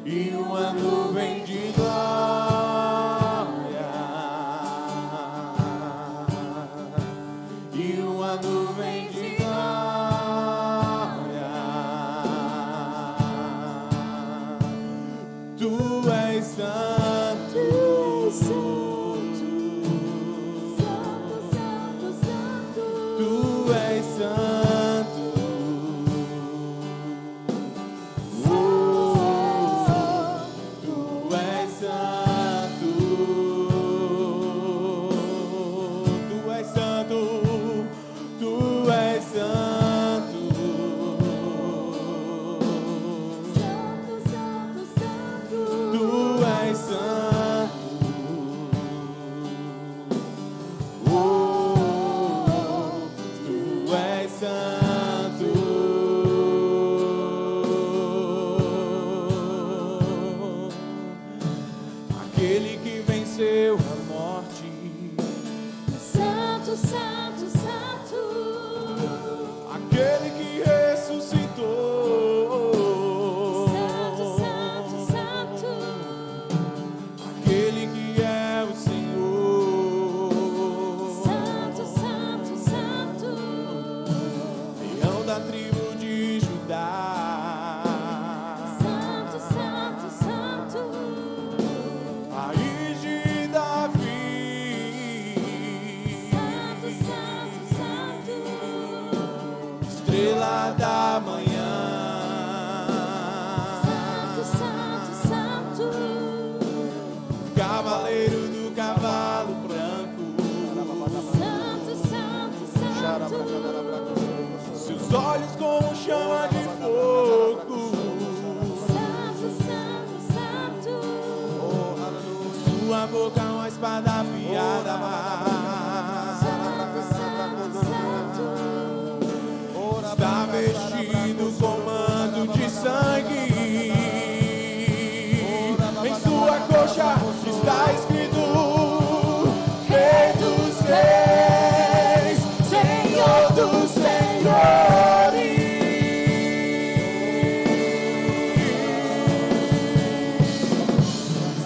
e uma nuvem de glória, e uma nuvem de glória. Tu és santo, tu és santo. Tu és santo. Tu és santo. Tu és santo. Tu és santo. Tu és santo. Aquele que venceu a morte, Santo, santo, santo. aquele que ressuscitou, Santo, santo, santo. aquele que é o Senhor, Santo, santo, santo. leão da tribo de Judá, Santo, santo, santo. raiz de Davi, Santo, santo, santo. estrela da manhã, Santo, santo, santo. cavaleiro do cavalo branco, Santo, santo, santo. seus olhos como chama de fogo, Santo, santo, santo. sua boca uma espada afiada, Santo, santo, santo. está vestido com manto de sangue, em sua coxa está escrito Rei dos Reis, Senhor dos Senhores.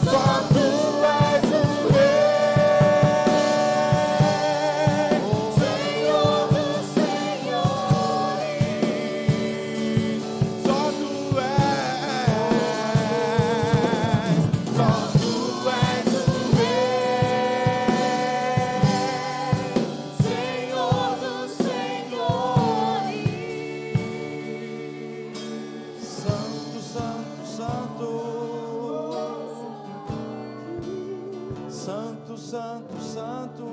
Só tu és o Rei, Senhor dos Senhores. Só tu és o Rei, Senhor dos Senhores. Santo, santo, santo. Santo, santo, santo.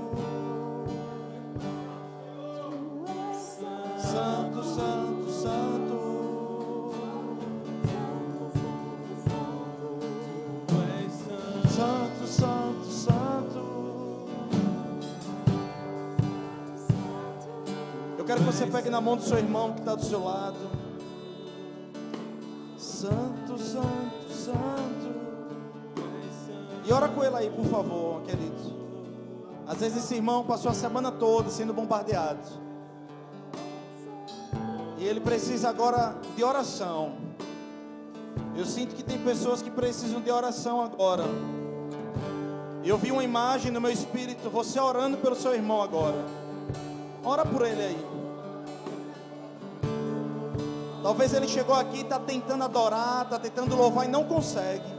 Santo, santo, santo. Tu és santo, santo, santo. Eu quero que você pegue na mão do seu irmão que está do seu lado. Santo, santo, santo. E ora com ele aí, por favor, querido. Às vezes esse irmão passou a semana toda sendo bombardeado. E ele precisa agora de oração. Eu sinto que tem pessoas que precisam de oração agora. Eu vi uma imagem no meu espírito, você orando pelo seu irmão agora. Ora por ele aí. Talvez ele chegou aqui e está tentando adorar, está tentando louvar e não consegue.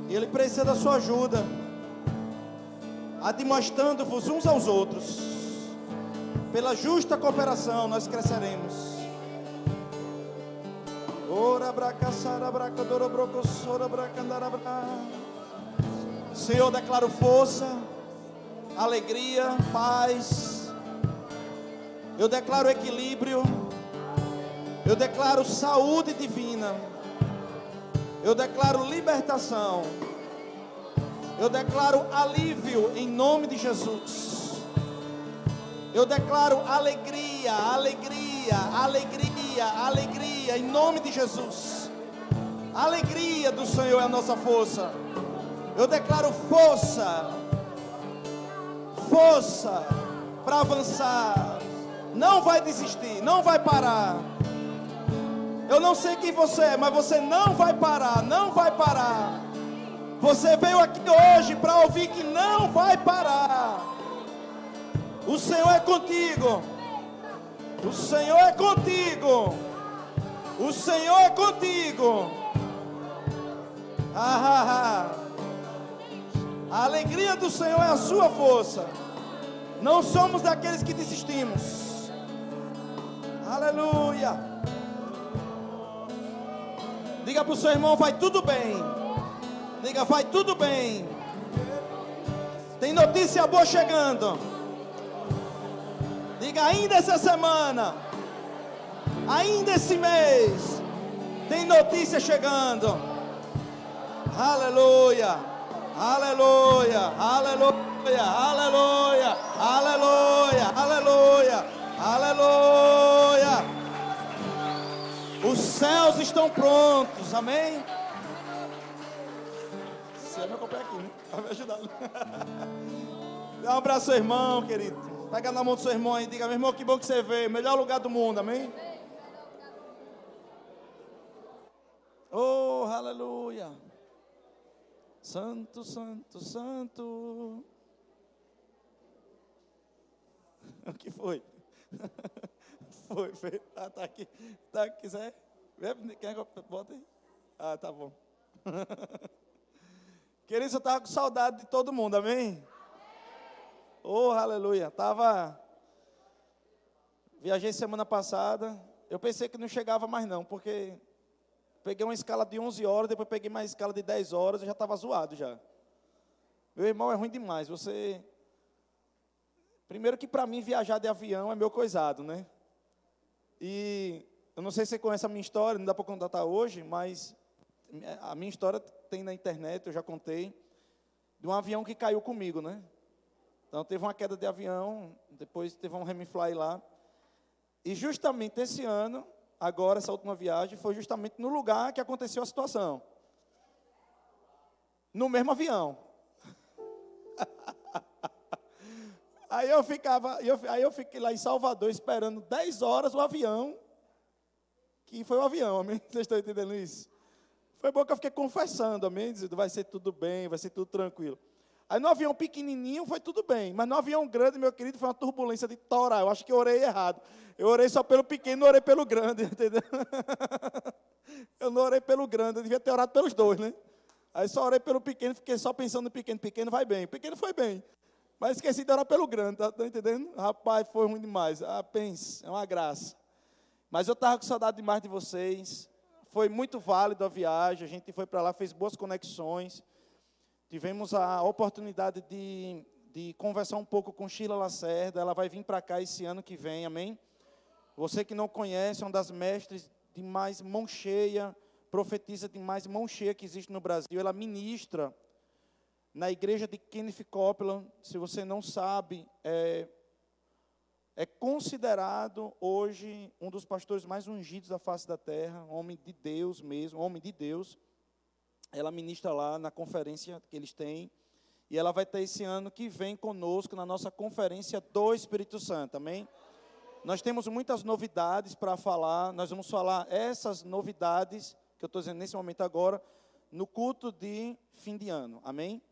E ele precisa da sua ajuda, admoestando-vos uns aos outros. Pela justa cooperação nós cresceremos. Ora bracaçara bracadora brocossora bracandara. Senhor, declaro força, alegria, paz. Eu declaro equilíbrio. Eu declaro saúde divina. Eu declaro libertação. Eu declaro alívio em nome de Jesus. Eu declaro alegria, alegria, alegria, alegria em nome de Jesus. A alegria do Senhor é a nossa força. Eu declaro força, força para avançar. Não vai desistir, não vai parar. Eu não sei quem você é, mas você não vai parar, não vai parar. Você veio aqui hoje para ouvir que não vai parar. O Senhor é contigo. O Senhor é contigo. O Senhor é contigo. A alegria do Senhor é a sua força. Não somos daqueles que desistimos. Aleluia. Diga para o seu irmão, vai tudo bem. Diga, vai tudo bem. Tem notícia boa chegando. Diga, ainda essa semana, ainda esse mês, tem notícia chegando. Aleluia, aleluia, aleluia, aleluia, aleluia, aleluia, aleluia. Os céus estão prontos, amém? Você me acompanha aqui, né? Vai me ajudar. Dá um abraço ao seu irmão, querido. Pega na mão do seu irmão e diga, meu irmão, que bom que você veio. Melhor lugar do mundo, amém? Oh, aleluia. Santo, santo, santo. O que foi? Foi. Ah, tá aqui. Tá aqui, quiser. Quer que eu bote aí? Ah, tá bom. Querido, eu estava com saudade de todo mundo, amém? Oh, aleluia. Viajei semana passada. Eu pensei que não chegava mais não, porque peguei uma escala de 11 horas, depois peguei mais escala de 10 horas, eu já estava zoado já. Meu irmão, é ruim demais. Primeiro que para mim viajar de avião é meu coisado, né? E eu não sei se você conhece a minha história, não dá para contar hoje, mas a minha história tem na internet, eu já contei, de um avião que caiu comigo, né? Então, teve uma queda de avião, depois teve um Remifly lá. E justamente esse ano, agora, essa última viagem, foi justamente no lugar que aconteceu a situação. No mesmo avião. Aí eu fiquei lá em Salvador, esperando 10 horas o avião, que foi o avião, amém? Vocês estão entendendo isso? Foi bom que eu fiquei confessando, amém? Dizendo, vai ser tudo bem, vai ser tudo tranquilo. Aí no avião pequenininho foi tudo bem, mas no avião grande, meu querido, foi uma turbulência de torar. Eu acho que eu orei errado. Eu orei só pelo pequeno, não orei pelo grande, entendeu? Eu não orei pelo grande, eu devia ter orado pelos dois, né? Aí só orei pelo pequeno, fiquei só pensando no pequeno. Pequeno vai bem, pequeno foi bem. Mas esqueci de orar pelo grande, tá entendendo? Rapaz, foi ruim demais. Pense, é uma graça. Mas eu estava com saudade demais de vocês. Foi muito válido a viagem, a gente foi para lá, fez boas conexões. Tivemos a oportunidade de conversar um pouco com Sheila Lacerda. Ela vai vir para cá esse ano que vem, amém? Você que não conhece, é uma das mestres de mais mão cheia, profetiza de mais mão cheia que existe no Brasil. Ela ministra na igreja de Kenneth Copeland. Se você não sabe, é considerado hoje um dos pastores mais ungidos da face da terra, homem de Deus mesmo, homem de Deus. Ela ministra lá na conferência que eles têm, e ela vai ter esse ano que vem conosco na nossa conferência do Espírito Santo, amém? Nós temos muitas novidades para falar, nós vamos falar essas novidades, que eu estou dizendo nesse momento agora, no culto de fim de ano, amém?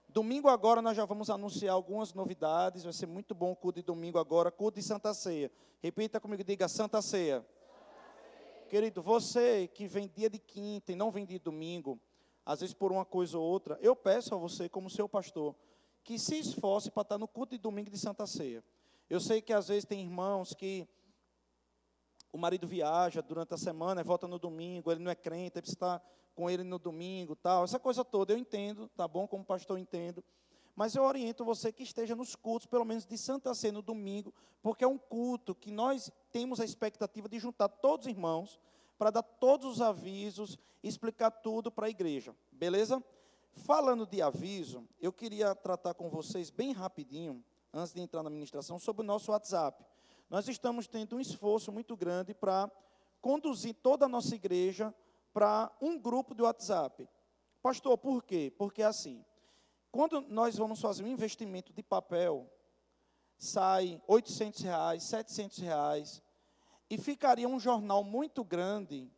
Domingo agora nós já vamos anunciar algumas novidades, vai ser muito bom o culto de domingo agora, culto de Santa Ceia. Repita comigo, diga Santa Ceia. Querido, você que vem dia de quinta e não vem dia de domingo, às vezes por uma coisa ou outra, eu peço a você, como seu pastor, que se esforce para estar no culto de domingo de Santa Ceia. Eu sei que às vezes tem irmãos que o marido viaja durante a semana, volta no domingo, ele não é crente, aí precisa estar com ele no domingo, tal, essa coisa toda, eu entendo, tá bom, como pastor eu entendo, mas eu oriento você que esteja nos cultos, pelo menos de Santa Ceia no domingo, porque é um culto que nós temos a expectativa de juntar todos os irmãos, para dar todos os avisos, explicar tudo para a igreja, beleza? Falando de aviso, eu queria tratar com vocês bem rapidinho, antes de entrar na ministração, sobre o nosso WhatsApp. Nós estamos tendo um esforço muito grande para conduzir toda a nossa igreja para um grupo de WhatsApp. Pastor, por quê? Porque assim, quando nós vamos fazer um investimento de papel, sai R$800, R$700, e ficaria um jornal muito grande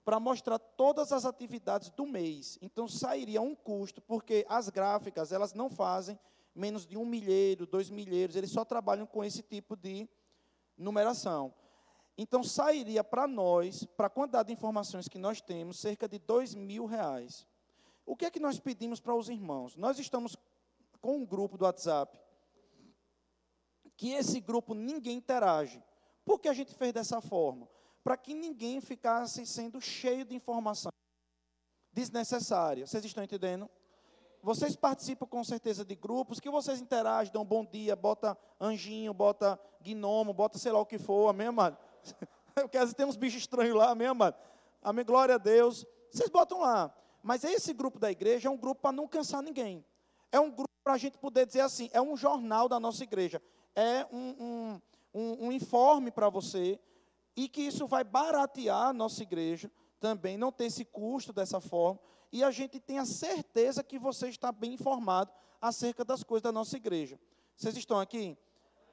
para mostrar todas as atividades do mês. Então, sairia um custo, porque as gráficas, elas não fazem menos de 1 milheiro, 2 milheiros, eles só trabalham com esse tipo de numeração. Então, sairia para nós, para a quantidade de informações que nós temos, cerca de R$2.000. O que é que nós pedimos para os irmãos? Nós estamos com um grupo do WhatsApp, que esse grupo ninguém interage. Por que a gente fez dessa forma? Para que ninguém ficasse sendo cheio de informação desnecessária. Vocês estão entendendo? Vocês participam com certeza de grupos, que vocês interagem, dão bom dia, bota anjinho, bota gnomo, bota sei lá o que for, amém, amado? Porque às vezes tem uns bichos estranhos lá, amém, amado? Amém, glória a Deus. Vocês botam lá. Mas esse grupo da igreja é um grupo para não cansar ninguém. É um grupo para a gente poder dizer assim, é um jornal da nossa igreja. É um informe para você, e que isso vai baratear a nossa igreja também, não ter esse custo dessa forma, e a gente tem a certeza que você está bem informado acerca das coisas da nossa igreja. Vocês estão aqui?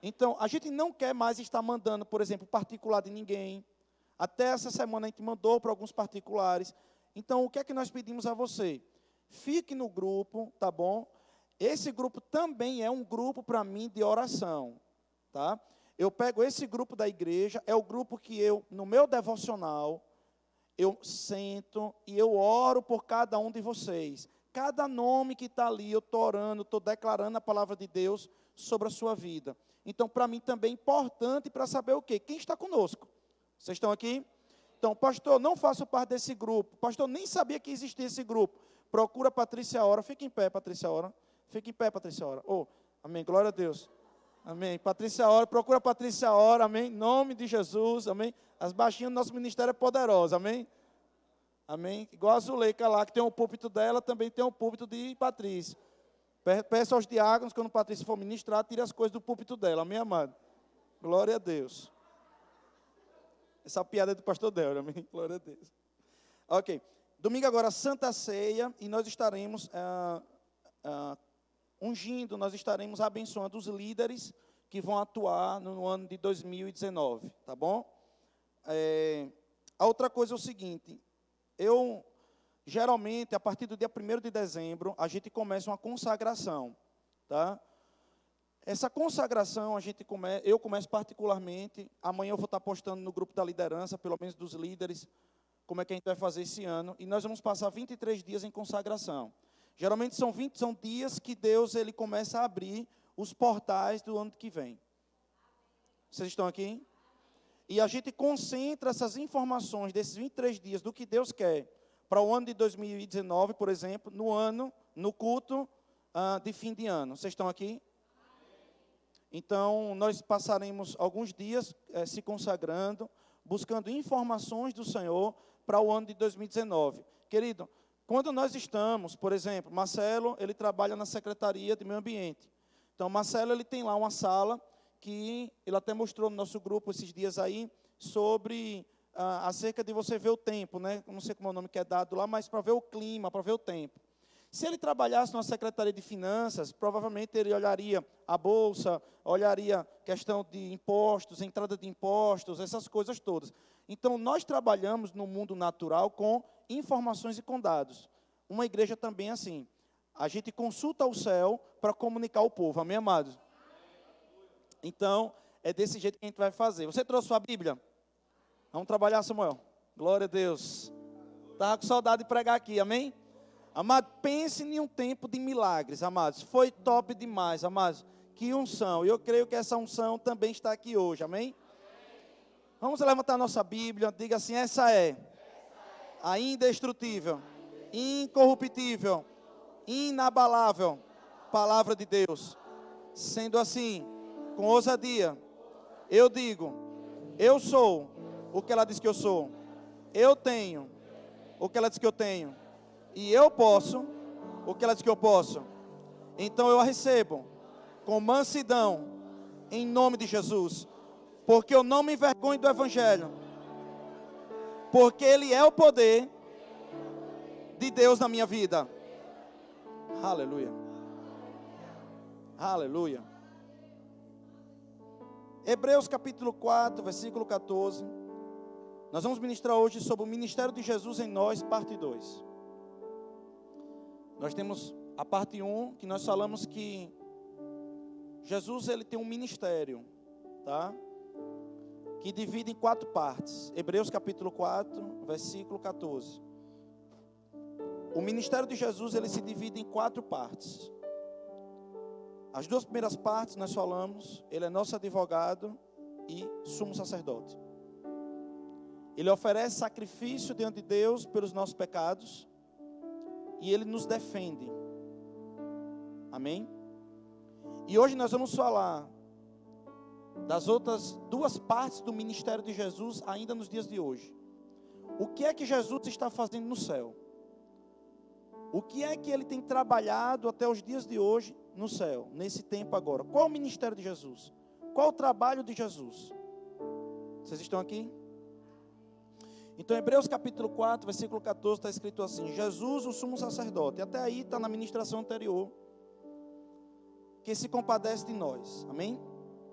Então, a gente não quer mais estar mandando, por exemplo, particular de ninguém. Até essa semana a gente mandou para alguns particulares. Então, o que é que nós pedimos a você? Fique no grupo, tá bom? Esse grupo também é um grupo para mim de oração, tá? Eu pego esse grupo da igreja, é o grupo que eu, no meu devocional, eu sento e eu oro por cada um de vocês. Cada nome que está ali, eu estou orando, estou declarando a palavra de Deus sobre a sua vida. Então, para mim também é importante para saber o quê? Quem está conosco? Vocês estão aqui? Então, pastor, não faço parte desse grupo. Pastor, nem sabia que existia esse grupo. Procura a Patrícia Ora. Fica em pé, Patrícia Ora. Fica em pé, Patrícia Ora. Oh, amém, glória a Deus. Amém. Patrícia Ora, procura a Patrícia Ora, amém. Em nome de Jesus, amém. As baixinhas do nosso ministério é poderosa, amém. Amém. Igual a Zuleika lá, que tem o púlpito dela, também tem o púlpito de Patrícia. Peço aos diáconos, quando Patrícia for ministrar, tire as coisas do púlpito dela, amém, amado. Glória a Deus. Essa piada é do pastor Del, amém. Glória a Deus. Ok. Domingo agora, Santa Ceia, e nós estaremos ungindo, nós estaremos abençoando os líderes que vão atuar no ano de 2019, tá bom? A outra coisa é o seguinte, geralmente, a partir do dia 1º de dezembro, a gente começa uma consagração, tá? Essa consagração, eu começo particularmente, amanhã eu vou estar postando no grupo da liderança, pelo menos dos líderes, como é que a gente vai fazer esse ano, e nós vamos passar 23 dias em consagração. Geralmente são dias que Deus ele começa a abrir os portais do ano que vem. Vocês estão aqui? E a gente concentra essas informações desses 23 dias do que Deus quer para o ano de 2019, por exemplo, no culto de fim de ano. Vocês estão aqui? Então, nós passaremos alguns dias se consagrando, buscando informações do Senhor para o ano de 2019. Querido, quando nós estamos, por exemplo, Marcelo, ele trabalha na Secretaria de Meio Ambiente. Então, Marcelo, ele tem lá uma sala que ele até mostrou no nosso grupo esses dias aí, sobre acerca de você ver o tempo, né? Não sei como é o nome que é dado lá, mas para ver o clima, para ver o tempo. Se ele trabalhasse na Secretaria de Finanças, provavelmente ele olharia a bolsa, olharia questão de impostos, entrada de impostos, essas coisas todas. Então, nós trabalhamos no mundo natural com informações e com dados. Uma igreja também é assim. A gente consulta o céu para comunicar ao povo, amém, amados? Então, é desse jeito que a gente vai fazer. Você trouxe sua Bíblia? Vamos trabalhar, Samuel? Glória a Deus. Estava com saudade de pregar aqui, amém? Amado, pense em um tempo de milagres, amados. Foi top demais, amados. Que unção. E eu creio que essa unção também está aqui hoje, amém? Vamos levantar nossa Bíblia. Diga assim, essa é a indestrutível, incorruptível, inabalável palavra de Deus. Sendo assim, com ousadia, eu digo, eu sou o que ela diz que eu sou. Eu tenho o que ela diz que eu tenho. E eu posso o que ela diz que eu posso. Então eu a recebo com mansidão, em nome de Jesus. Porque eu não me envergonho do Evangelho. Porque ele é o poder de Deus na minha vida. Aleluia. Aleluia. Hebreus capítulo 4, versículo 14. Nós vamos ministrar hoje sobre o ministério de Jesus em nós, parte 2. Nós temos a parte 1, que nós falamos que Jesus, ele tem um ministério, tá? Que divide em 4 partes. Hebreus capítulo 4, versículo 14. O ministério de Jesus, ele se divide em 4 partes. As 2 primeiras partes nós falamos, ele é nosso advogado e sumo sacerdote. Ele oferece sacrifício diante de Deus pelos nossos pecados e ele nos defende. Amém? E hoje nós vamos falar das outras 2 partes do ministério de Jesus ainda nos dias de hoje. O que é que Jesus está fazendo no céu? O que é que ele tem trabalhado até os dias de hoje no céu, nesse tempo agora? Qual é o ministério de Jesus? Qual o trabalho de Jesus? Vocês estão aqui? Então, Hebreus capítulo 4, versículo 14, está escrito assim: Jesus, o sumo sacerdote. Até aí está na ministração anterior, que se compadece de nós. Amém?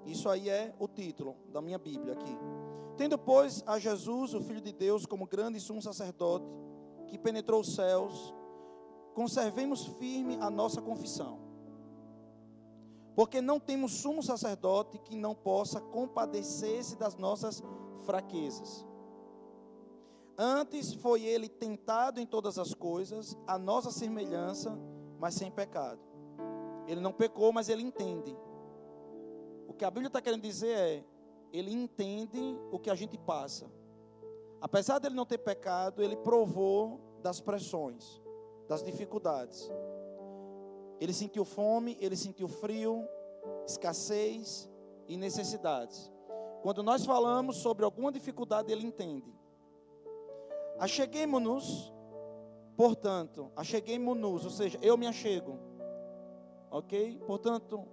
Isso aí é o título da minha Bíblia aqui. Tendo, pois, a Jesus, o Filho de Deus, como grande sumo sacerdote, que penetrou os céus, conservemos firme a nossa confissão. Porque não temos sumo sacerdote que não possa compadecer-se das nossas fraquezas. Antes foi ele tentado em todas as coisas, a nossa semelhança, mas sem pecado. Ele não pecou, mas ele entende. O que a Bíblia está querendo dizer é, ele entende o que a gente passa. Apesar dele não ter pecado, ele provou das pressões, das dificuldades. Ele sentiu fome, ele sentiu frio, escassez e necessidades. Quando nós falamos sobre alguma dificuldade, ele entende. Acheguemo-nos, portanto, acheguemo-nos, ou seja, eu me achego. Ok? Portanto,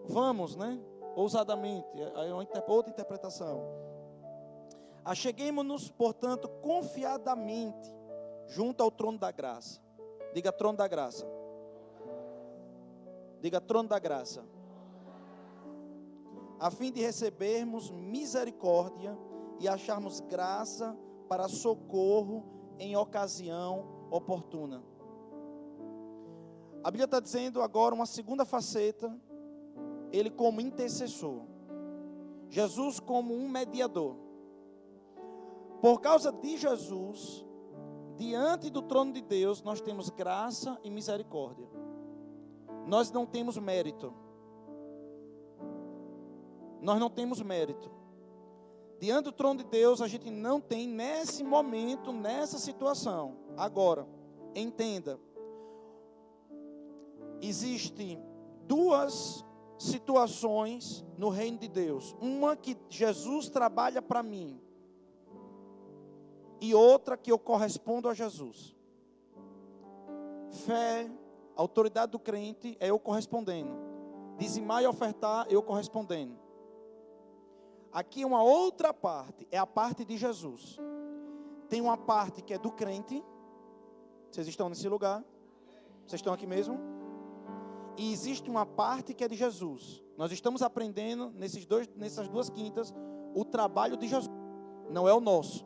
vamos, né? Ousadamente, é outra interpretação. Acheguemo-nos, portanto, confiadamente, junto ao trono da graça. Diga trono da graça. Diga trono da graça. A fim de recebermos misericórdia e acharmos graça para socorro em ocasião oportuna. A Bíblia está dizendo agora uma segunda faceta, ele como intercessor, Jesus como um mediador. Por causa de Jesus, diante do trono de Deus, nós temos graça e misericórdia. Nós não temos mérito. Nós não temos mérito. Diante do trono de Deus, a gente não tem nesse momento, nessa situação. Agora, entenda. Existem 2 situações no reino de Deus. Uma que Jesus trabalha para mim. E outra que eu correspondo a Jesus. Fé, autoridade do crente é eu correspondendo. Dizimar e ofertar, eu correspondendo. Aqui uma outra parte, é a parte de Jesus. Tem uma parte que é do crente. Vocês estão nesse lugar? Vocês estão aqui mesmo? E existe uma parte que é de Jesus. Nós estamos aprendendo nessas 2 quintas o trabalho de Jesus. Não é o nosso.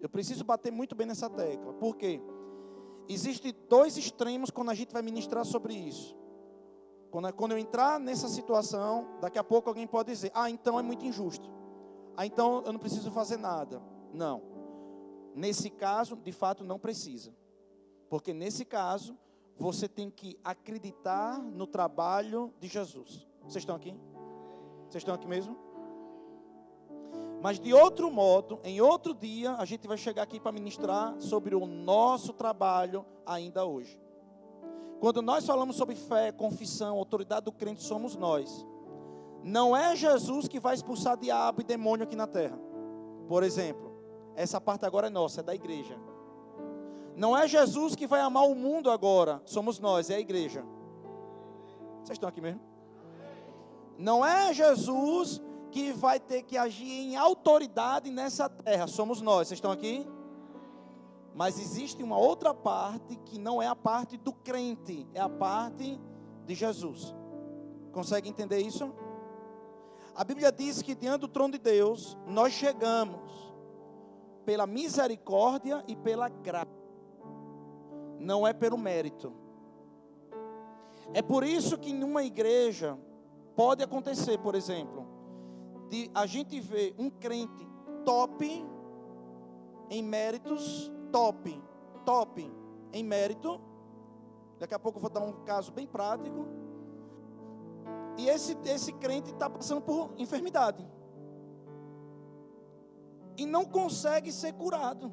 Eu preciso bater muito bem nessa tecla. Por quê? Existem 2 extremos quando a gente vai ministrar sobre isso. Quando eu entrar nessa situação, daqui a pouco alguém pode dizer: ah, então é muito injusto. Ah, então eu não preciso fazer nada. Não. Nesse caso, de fato, não precisa. Porque nesse caso, você tem que acreditar no trabalho de Jesus. Vocês estão aqui? Vocês estão aqui mesmo? Mas de outro modo, em outro dia, a gente vai chegar aqui para ministrar sobre o nosso trabalho ainda hoje. Quando nós falamos sobre fé, confissão, autoridade do crente, somos nós. Não é Jesus que vai expulsar diabo e demônio aqui na terra. Por exemplo, essa parte agora é nossa, é da igreja. Não é Jesus que vai amar o mundo agora, somos nós, é a igreja. Vocês estão aqui mesmo? Não é Jesus que vai ter que agir em autoridade nessa terra, somos nós. Vocês estão aqui? Mas existe uma outra parte que não é a parte do crente, é a parte de Jesus. Consegue entender isso? A Bíblia diz que diante do trono de Deus, nós chegamos pela misericórdia e pela graça. Não é pelo mérito. É por isso que em uma igreja pode acontecer, por exemplo, de a gente ver um crente top em méritos, top em mérito. Daqui a pouco eu vou dar um caso bem prático. E esse crente está passando por enfermidade. E não consegue ser curado.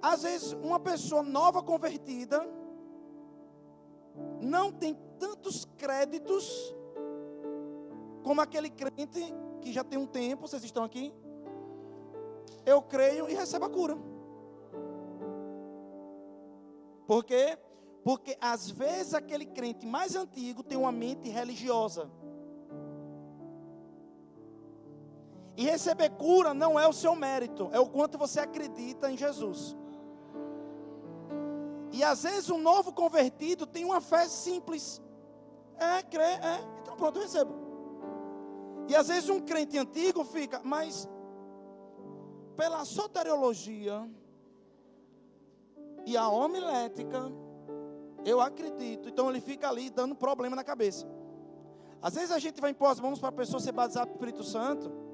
Às vezes, uma pessoa nova convertida não tem tantos créditos como aquele crente que já tem um tempo. Vocês estão aqui? Eu creio e recebo a cura. Por quê? Porque às vezes aquele crente mais antigo tem uma mente religiosa. E receber cura não é o seu mérito, é o quanto você acredita em Jesus. E às vezes um novo convertido tem uma fé simples. Crê, então pronto, eu recebo. E às vezes um crente antigo fica, mas pela soteriologia e a homilética, eu acredito. Então ele fica ali dando problema na cabeça. Às vezes a gente vai impor as mãos para a pessoa ser batizada pelo Espírito Santo.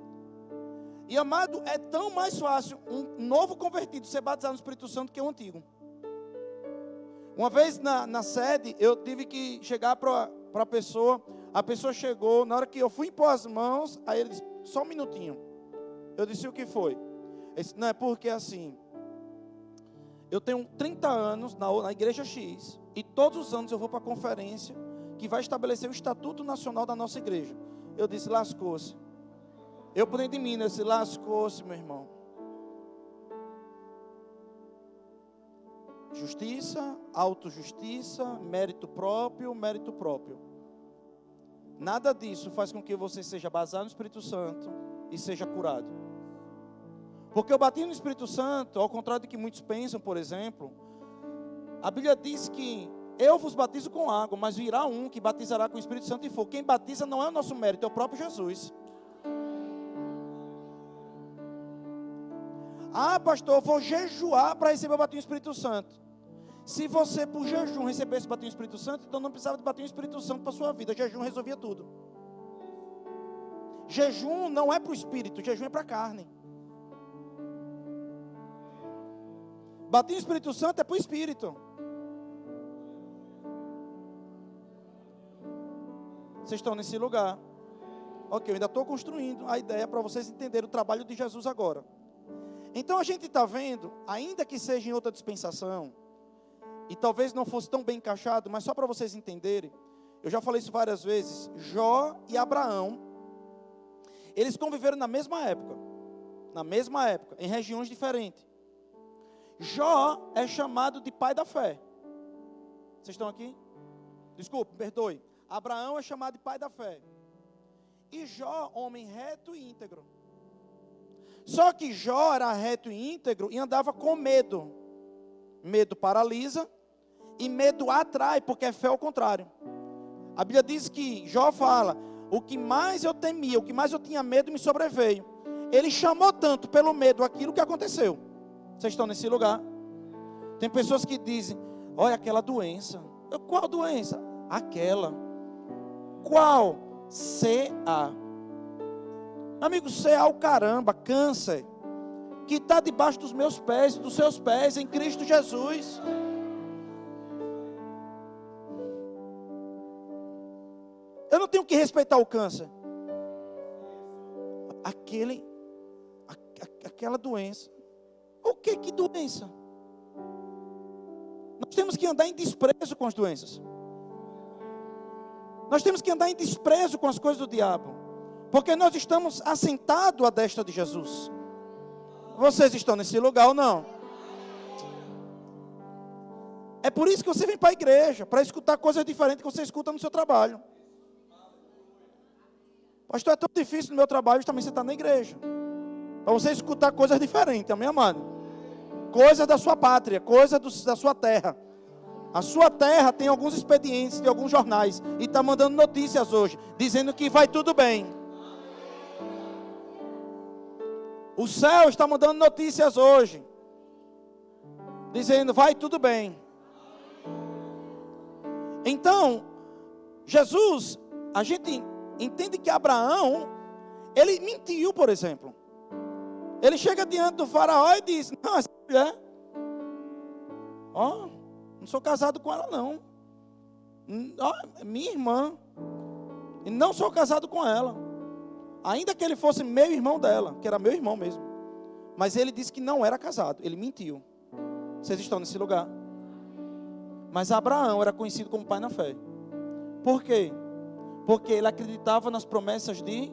E amado, é tão mais fácil um novo convertido ser batizado no Espírito Santo que o antigo. Uma vez na sede, eu tive que chegar para a pessoa chegou, na hora que eu fui impor as mãos, aí ele disse, só um minutinho. Eu disse, o que foi? Ele disse, não, é porque assim, eu tenho 30 anos na igreja X, e todos os anos eu vou para a conferência, que vai estabelecer o Estatuto Nacional da nossa igreja. Eu disse, lascou-se. Eu por dentro de mim, eu disse, lascou-se, meu irmão. Justiça, autojustiça, mérito próprio. Nada disso faz com que você seja baseado no Espírito Santo e seja curado. Porque o batismo no Espírito Santo, ao contrário do que muitos pensam, por exemplo, a Bíblia diz que eu vos batizo com água, mas virá um que batizará com o Espírito Santo e fogo. Quem batiza não é o nosso mérito, é o próprio Jesus. Ah, pastor, eu vou jejuar para receber o batismo do Espírito Santo. Se você, por jejum, recebesse o batismo do Espírito Santo, então não precisava de batismo do Espírito Santo para a sua vida. Jejum resolvia tudo. Jejum não é para o Espírito, jejum é para a carne. Batismo do Espírito Santo é para o Espírito. Vocês estão nesse lugar. Ok, eu ainda estou construindo a ideia para vocês entenderem o trabalho de Jesus agora. Então a gente está vendo, ainda que seja em outra dispensação, e talvez não fosse tão bem encaixado, mas só para vocês entenderem, eu já falei isso várias vezes, Jó e Abraão, eles conviveram na mesma época, em regiões diferentes. Jó é chamado de pai da fé. Vocês estão aqui? Desculpe, perdoe. Abraão é chamado de pai da fé. E Jó, homem reto e íntegro. Só que Jó era reto e íntegro e andava com medo. Medo paralisa e medo atrai, porque é fé ao contrário. A Bíblia diz que Jó fala, o que mais eu temia, o que mais eu tinha medo me sobreveio. Ele chamou tanto pelo medo aquilo que aconteceu. Vocês estão nesse lugar? Tem pessoas que dizem, olha aquela doença. Qual doença? Aquela. Qual? CA. Amigo, CA o caramba, câncer. Que está debaixo dos meus pés, dos seus pés, em Cristo Jesus. Eu não tenho que respeitar o câncer. Aquela doença. O que doença? Nós temos que andar em desprezo com as doenças. Nós temos que andar em desprezo com as coisas do diabo. Porque nós estamos assentados à destra de Jesus. Vocês estão nesse lugar ou não? É por isso que você vem para a igreja, para escutar coisas diferentes que você escuta no seu trabalho. Pastor, é tão difícil no meu trabalho também você está na igreja. Para você escutar coisas diferentes, amém, amado? Coisas da sua pátria, coisas da sua terra. A sua terra tem alguns expedientes de alguns jornais e está mandando notícias hoje, dizendo que vai tudo bem. O céu está mandando notícias hoje, dizendo, vai tudo bem. Então, Jesus, a gente entende que Abraão, ele mentiu, por exemplo. Ele chega diante do faraó e diz, não, essa mulher, não sou casado com ela não. É minha irmã. E não sou casado com ela. Ainda que ele fosse meu irmão dela, que era meu irmão mesmo. Mas ele disse que não era casado, ele mentiu. Vocês estão nesse lugar. Mas Abraão era conhecido como pai na fé. Por quê? Porque ele acreditava nas promessas de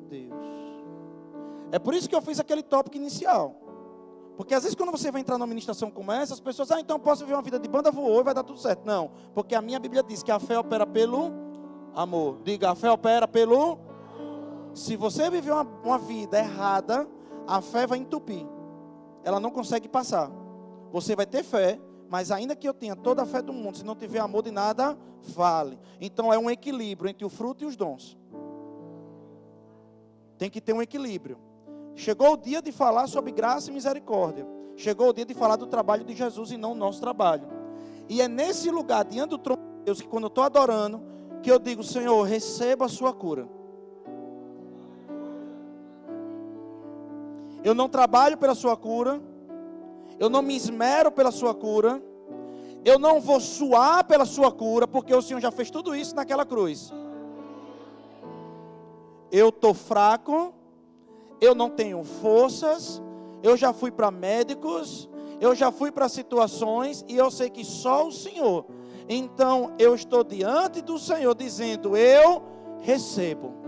Deus. É por isso que eu fiz aquele tópico inicial. Porque às vezes quando você vai entrar numa ministração como essa, as pessoas, então eu posso viver uma vida de banda voou e vai dar tudo certo. Não, porque a minha Bíblia diz que a fé opera pelo amor. Diga, a fé opera pelo... Se você viver uma vida errada, a fé vai entupir. Ela não consegue passar. Você vai ter fé, mas ainda que eu tenha toda a fé do mundo, se não tiver amor, de nada vale. Então é um equilíbrio entre o fruto e os dons. Tem que ter um equilíbrio. Chegou o dia de falar sobre graça e misericórdia. Chegou o dia de falar do trabalho de Jesus e não o nosso trabalho. E é nesse lugar, diante do trono de Deus, que quando eu estou adorando, que eu digo, Senhor, receba a sua cura. Eu não trabalho pela sua cura. Eu não me esmero pela sua cura. Eu não vou suar pela sua cura, porque o Senhor já fez tudo isso naquela cruz. Eu estou fraco. Eu não tenho forças. Eu já fui para médicos. Eu já fui para situações. E eu sei que só o Senhor. Então eu estou diante do Senhor dizendo, eu recebo.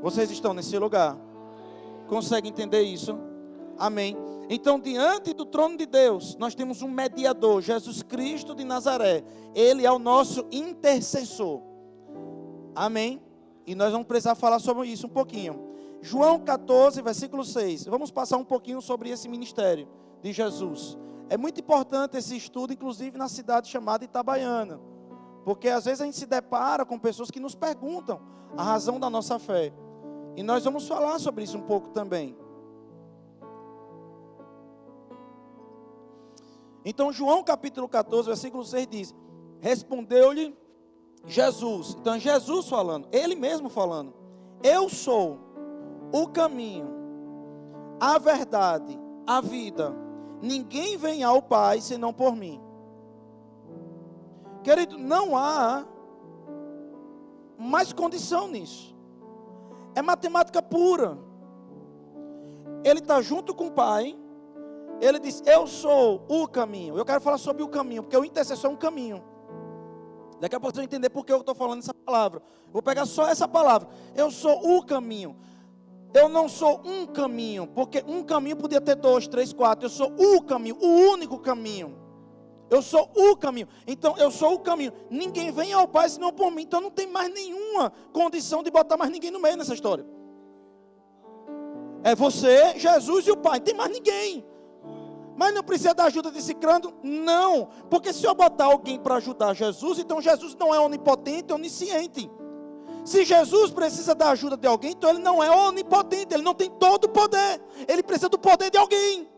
Vocês estão nesse lugar? Consegue entender isso? Amém. Então, diante do trono de Deus, nós temos um mediador, Jesus Cristo de Nazaré. Ele é o nosso intercessor. Amém. E nós vamos precisar falar sobre isso um pouquinho. João 14, versículo 6. Vamos passar um pouquinho sobre esse ministério de Jesus. É muito importante esse estudo, inclusive na cidade chamada Itabaiana. Porque às vezes a gente se depara com pessoas que nos perguntam a razão da nossa fé. E nós vamos falar sobre isso um pouco também. Então, João capítulo 14, versículo 6 diz: respondeu-lhe Jesus. Então, Jesus falando, ele mesmo falando: eu sou o caminho, a verdade, a vida. Ninguém vem ao Pai senão por mim. Querido, não há mais condição nisso. É matemática pura. Ele está junto com o Pai. Ele diz, eu sou o caminho. Eu quero falar sobre o caminho, porque o intercessor é um caminho. Daqui a pouco você vai entender por que eu estou falando essa palavra. Vou pegar só essa palavra. Eu sou o caminho. Eu não sou um caminho, porque um caminho podia ter 2, 3, 4. Eu sou o caminho, o único caminho. Eu sou o caminho. Então eu sou o caminho. Ninguém vem ao Pai senão por mim. Então não tem mais nenhuma condição de botar mais ninguém no meio nessa história. É você, Jesus e o Pai. Não tem mais ninguém. Mas não precisa da ajuda de ciclano? Não. Porque se eu botar alguém para ajudar Jesus, então Jesus não é onipotente, onisciente. Se Jesus precisa da ajuda de alguém, então ele não é onipotente. Ele não tem todo o poder. Ele precisa do poder de alguém.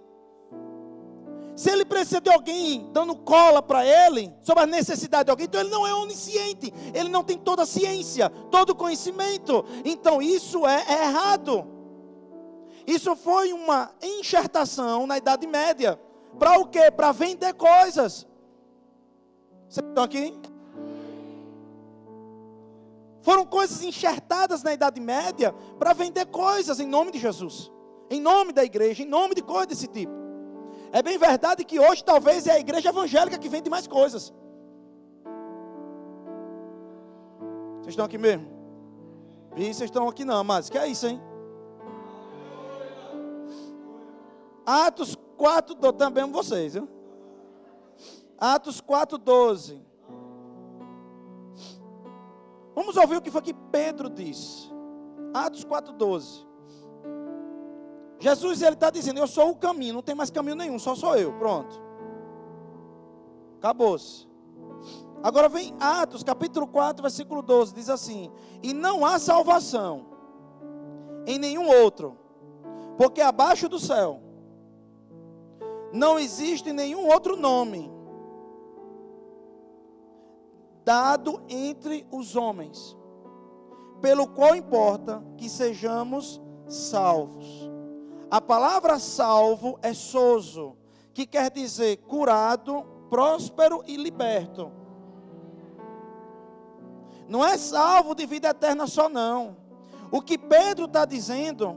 Se ele precisa de alguém dando cola para ele, sobre a necessidade de alguém, então ele não é onisciente. Ele não tem toda a ciência, todo o conhecimento. Então isso é errado. Isso foi uma enxertação na Idade Média. Para o quê? Para vender coisas. Vocês estão aqui? Foram coisas enxertadas na Idade Média para vender coisas em nome de Jesus. Em nome da igreja, em nome de coisas desse tipo. É bem verdade que hoje talvez é a igreja evangélica que vende mais coisas. Vocês estão aqui mesmo? E vocês estão aqui não, mas que é isso, hein? Atos 4:12, também vocês, viu? Atos 4:12. Vamos ouvir o que foi que Pedro disse. Atos 4:12. Jesus, ele está dizendo, eu sou o caminho, não tem mais caminho nenhum, só sou eu, pronto. Acabou-se. Agora vem Atos, capítulo 4, versículo 12, diz assim: e não há salvação em nenhum outro, porque abaixo do céu não existe nenhum outro nome dado entre os homens, pelo qual importa que sejamos salvos. A palavra salvo é sozo, que quer dizer curado, próspero e liberto. Não é salvo de vida eterna só não. O que Pedro está dizendo,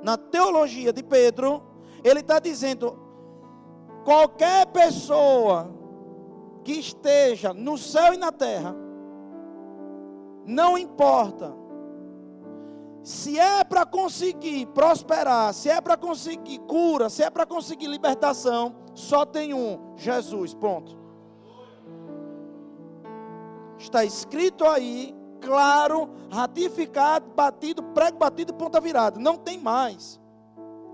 na teologia de Pedro, ele está dizendo, qualquer pessoa que esteja no céu e na terra, não importa, se é para conseguir prosperar, se é para conseguir cura, se é para conseguir libertação, só tem um, Jesus, ponto. Está escrito aí, claro, ratificado, batido, prego batido, ponta virada. Não tem mais.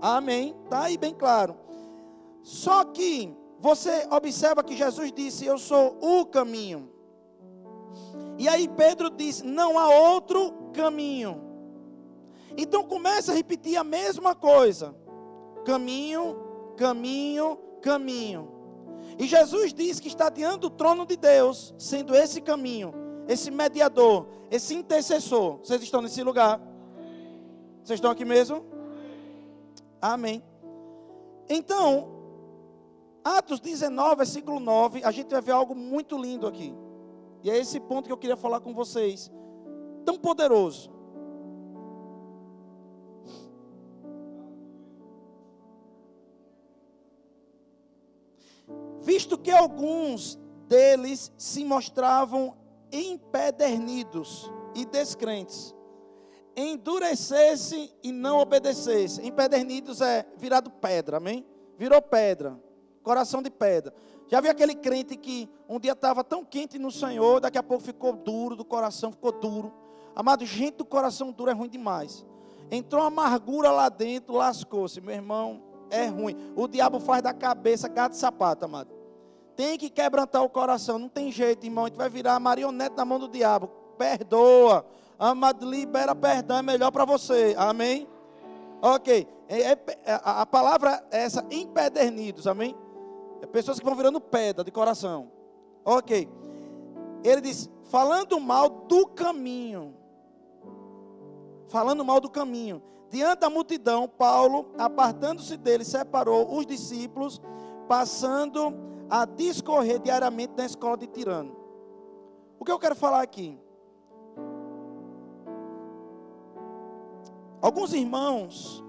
Amém? Está aí bem claro. Só que você observa que Jesus disse, eu sou o caminho. E aí Pedro disse, não há outro caminho. Então começa a repetir a mesma coisa. Caminho, caminho, caminho. E Jesus diz que está diante do trono de Deus, sendo esse caminho, esse mediador, esse intercessor. Vocês estão nesse lugar? Vocês estão aqui mesmo? Amém. Então, Atos 19, versículo 9, a gente vai ver algo muito lindo aqui. E é esse ponto que eu queria falar com vocês. Tão poderoso. Visto que alguns deles se mostravam empedernidos e descrentes, endurecesse e não obedecesse. Empedernidos é virado pedra, amém? Virou pedra, coração de pedra. Já viu aquele crente que um dia estava tão quente no Senhor, daqui a pouco ficou duro do coração, ficou duro. Amado, gente do coração duro é ruim demais. Entrou uma amargura lá dentro, lascou-se, meu irmão, é ruim. O diabo faz da cabeça gato e sapato, amado. Tem que quebrantar o coração, não tem jeito, irmão. A gente vai virar a marionete na mão do diabo. Perdoa, amado, libera perdão, é melhor para você, amém? Ok, a palavra é essa, empedernidos, amém? É pessoas que vão virando pedra de coração. Ok, ele diz, falando mal do caminho. Falando mal do caminho. Diante da multidão, Paulo, apartando-se dele, separou os discípulos, passando a discorrer diariamente na escola de Tirano. O que eu quero falar aqui? Alguns irmãos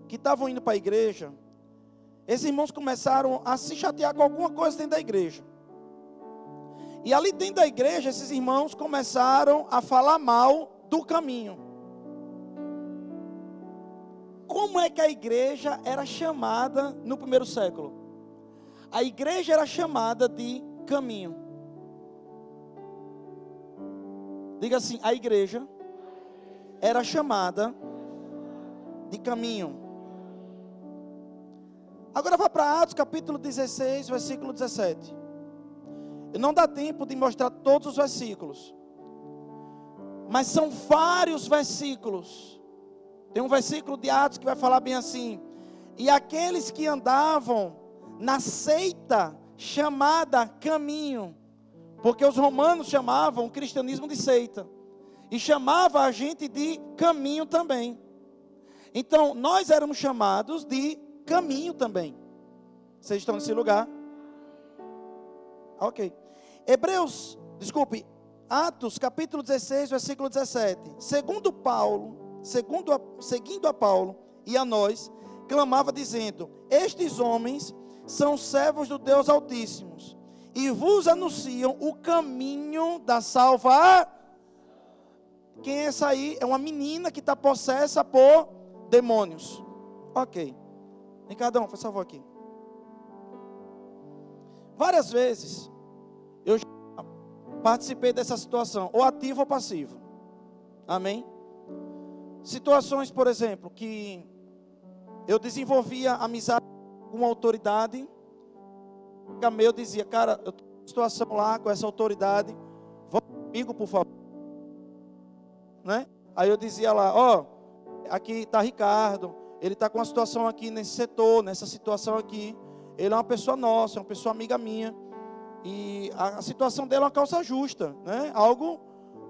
que estavam indo para a igreja, esses irmãos começaram a se chatear com alguma coisa dentro da igreja. E ali dentro da igreja, esses irmãos começaram a falar mal do caminho. Como é que a igreja era chamada no primeiro século? A igreja era chamada de caminho. Diga assim, a igreja era chamada de caminho. Agora vá para Atos capítulo 16, versículo 17. Não dá tempo de mostrar todos os versículos, mas são vários versículos. Tem um versículo de Atos que vai falar bem assim: e aqueles que andavam na seita chamada caminho, porque os romanos chamavam o cristianismo de seita, e chamava a gente de caminho também. Então nós éramos chamados de caminho também. Vocês estão nesse lugar? Ok. Atos capítulo 16, versículo 17. Seguindo a Paulo e a nós, clamava dizendo: estes homens são servos do Deus Altíssimo, e vos anunciam o caminho da salvação. Quem é essa aí? É uma menina que está possessa por demônios. Ok. Ricardão, por favor aqui. Várias vezes eu já participei dessa situação, ou ativo ou passivo. Amém? Situações, por exemplo, que eu desenvolvia amizade com uma autoridade, eu dizia, cara, eu estou em situação lá com essa autoridade, vamos comigo, por favor. Né? Aí eu dizia lá, ó, aqui está Ricardo, ele está com uma situação aqui nesse setor, nessa situação aqui. Ele é uma pessoa nossa, é uma pessoa amiga minha. E a situação dele é uma causa justa, né? Algo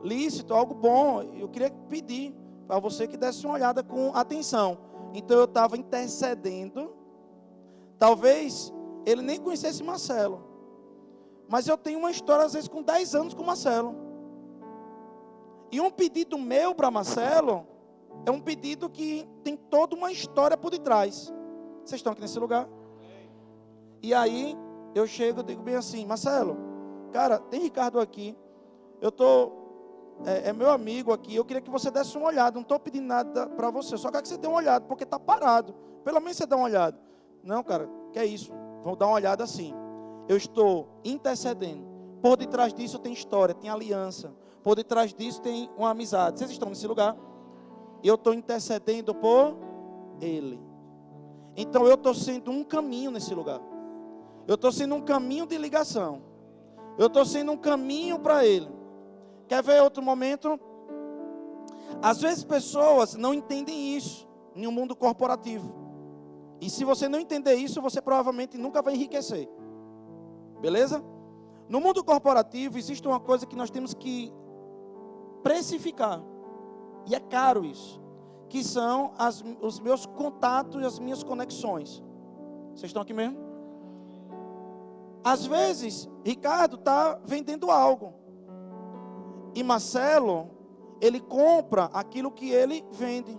lícito, algo bom. Eu queria pedir para você que desse uma olhada com atenção. Então eu estava intercedendo. Talvez ele nem conhecesse Marcelo. Mas eu tenho uma história, às vezes, com 10 anos com Marcelo. E um pedido meu para Marcelo é um pedido que tem toda uma história por detrás. Vocês estão aqui nesse lugar? E aí eu chego e digo bem assim, Marcelo, cara, tem Ricardo aqui. É meu amigo aqui, eu queria que você desse uma olhada. Não estou pedindo nada para você, só quero que você dê uma olhada, porque está parado. Pelo menos você dá uma olhada. Não, cara, que é isso? Vamos dar uma olhada assim. Eu estou intercedendo. Por detrás disso tem história, tem aliança. Por detrás disso tem uma amizade. Vocês estão nesse lugar? E eu estou intercedendo por ele. Então eu estou sendo um caminho nesse lugar. Eu estou sendo um caminho de ligação. Eu estou sendo um caminho para ele. Quer ver outro momento? Às vezes pessoas não entendem isso em um mundo corporativo. E se você não entender isso, você provavelmente nunca vai enriquecer. Beleza? No mundo corporativo existe uma coisa que nós temos que precificar. E é caro isso. Que são os meus contatos e as minhas conexões. Vocês estão aqui mesmo? Às vezes, Ricardo está vendendo algo. E Marcelo, ele compra aquilo que ele vende.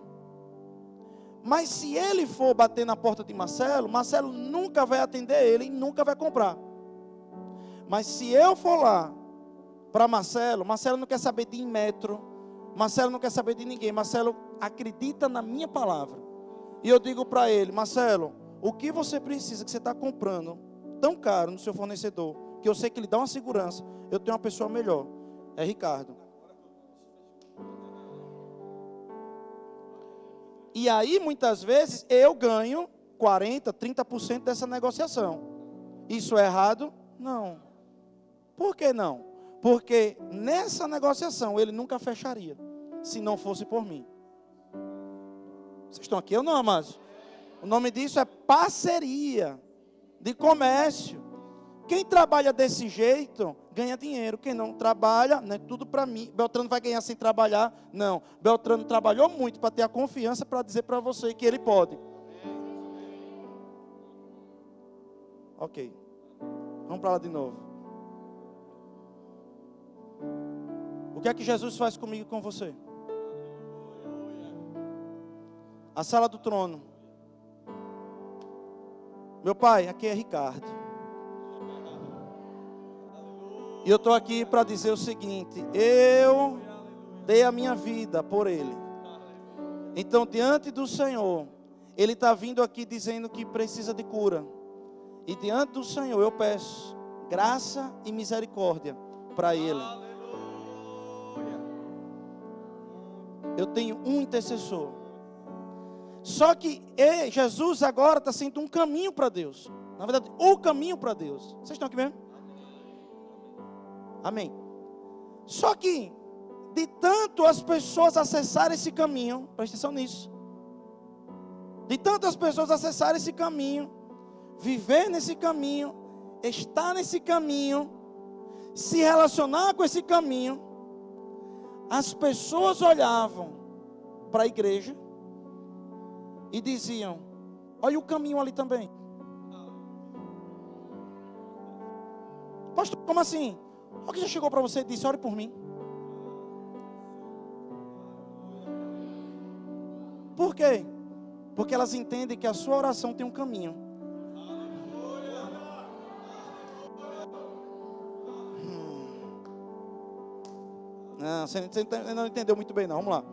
Mas se ele for bater na porta de Marcelo, Marcelo nunca vai atender ele e nunca vai comprar. Mas se eu for lá para Marcelo, Marcelo não quer saber de metro, Marcelo não quer saber de ninguém, Marcelo acredita na minha palavra. E eu digo para ele, Marcelo, o que você precisa que você está comprando tão caro no seu fornecedor, que eu sei que ele dá uma segurança, eu tenho uma pessoa melhor, é Ricardo. E aí muitas vezes eu ganho 40%, 30% dessa negociação. Isso é errado? Não. Por que não? Porque nessa negociação ele nunca fecharia, se não fosse por mim. Vocês estão aqui ou não, amados? O nome disso é parceria de comércio. Quem trabalha desse jeito, ganha dinheiro. Quem não trabalha, não é tudo para mim. Beltrano vai ganhar sem trabalhar? Não. Beltrano trabalhou muito para ter a confiança para dizer para você que ele pode. Ok. Vamos para lá de novo. O que é que Jesus faz comigo e com você? A sala do trono. Meu pai, aqui é Ricardo. E eu estou aqui para dizer o seguinte: eu dei a minha vida por ele. Então, diante do Senhor, ele está vindo aqui dizendo que precisa de cura. E diante do Senhor eu peço graça e misericórdia para ele. Eu tenho um intercessor. Só que Jesus agora está sendo um caminho para Deus. Na verdade, o caminho para Deus. Vocês estão aqui mesmo? Amém. Só que, de tanto as pessoas acessarem esse caminho, presta atenção nisso. De tanto as pessoas acessarem esse caminho, viver nesse caminho, estar nesse caminho, se relacionar com esse caminho, as pessoas olhavam para a igreja e diziam: olha o caminho ali também. Pastor, como assim? Alguém já chegou para você e disse: ore por mim? Por quê? Porque elas entendem que a sua oração tem um caminho. Não, você não entendeu muito bem não, vamos lá.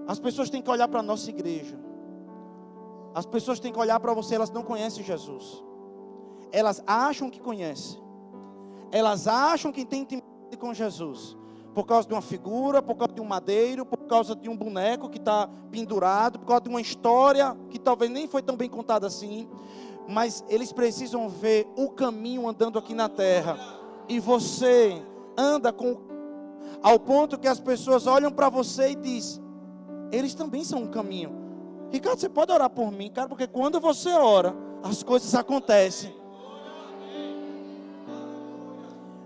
As pessoas têm que olhar para a nossa igreja. As pessoas têm que olhar para você, elas não conhecem Jesus. Elas acham que conhecem. Elas acham que têm intimidade com Jesus. Por causa de uma figura, por causa de um madeiro, por causa de um boneco que está pendurado, por causa de uma história que talvez nem foi tão bem contada assim. mas eles precisam ver o caminho andando aqui na terra. E você anda ao ponto que as pessoas olham para você e dizem: eles também são um caminho. Ricardo, você pode orar por mim, cara, porque quando você ora, as coisas acontecem.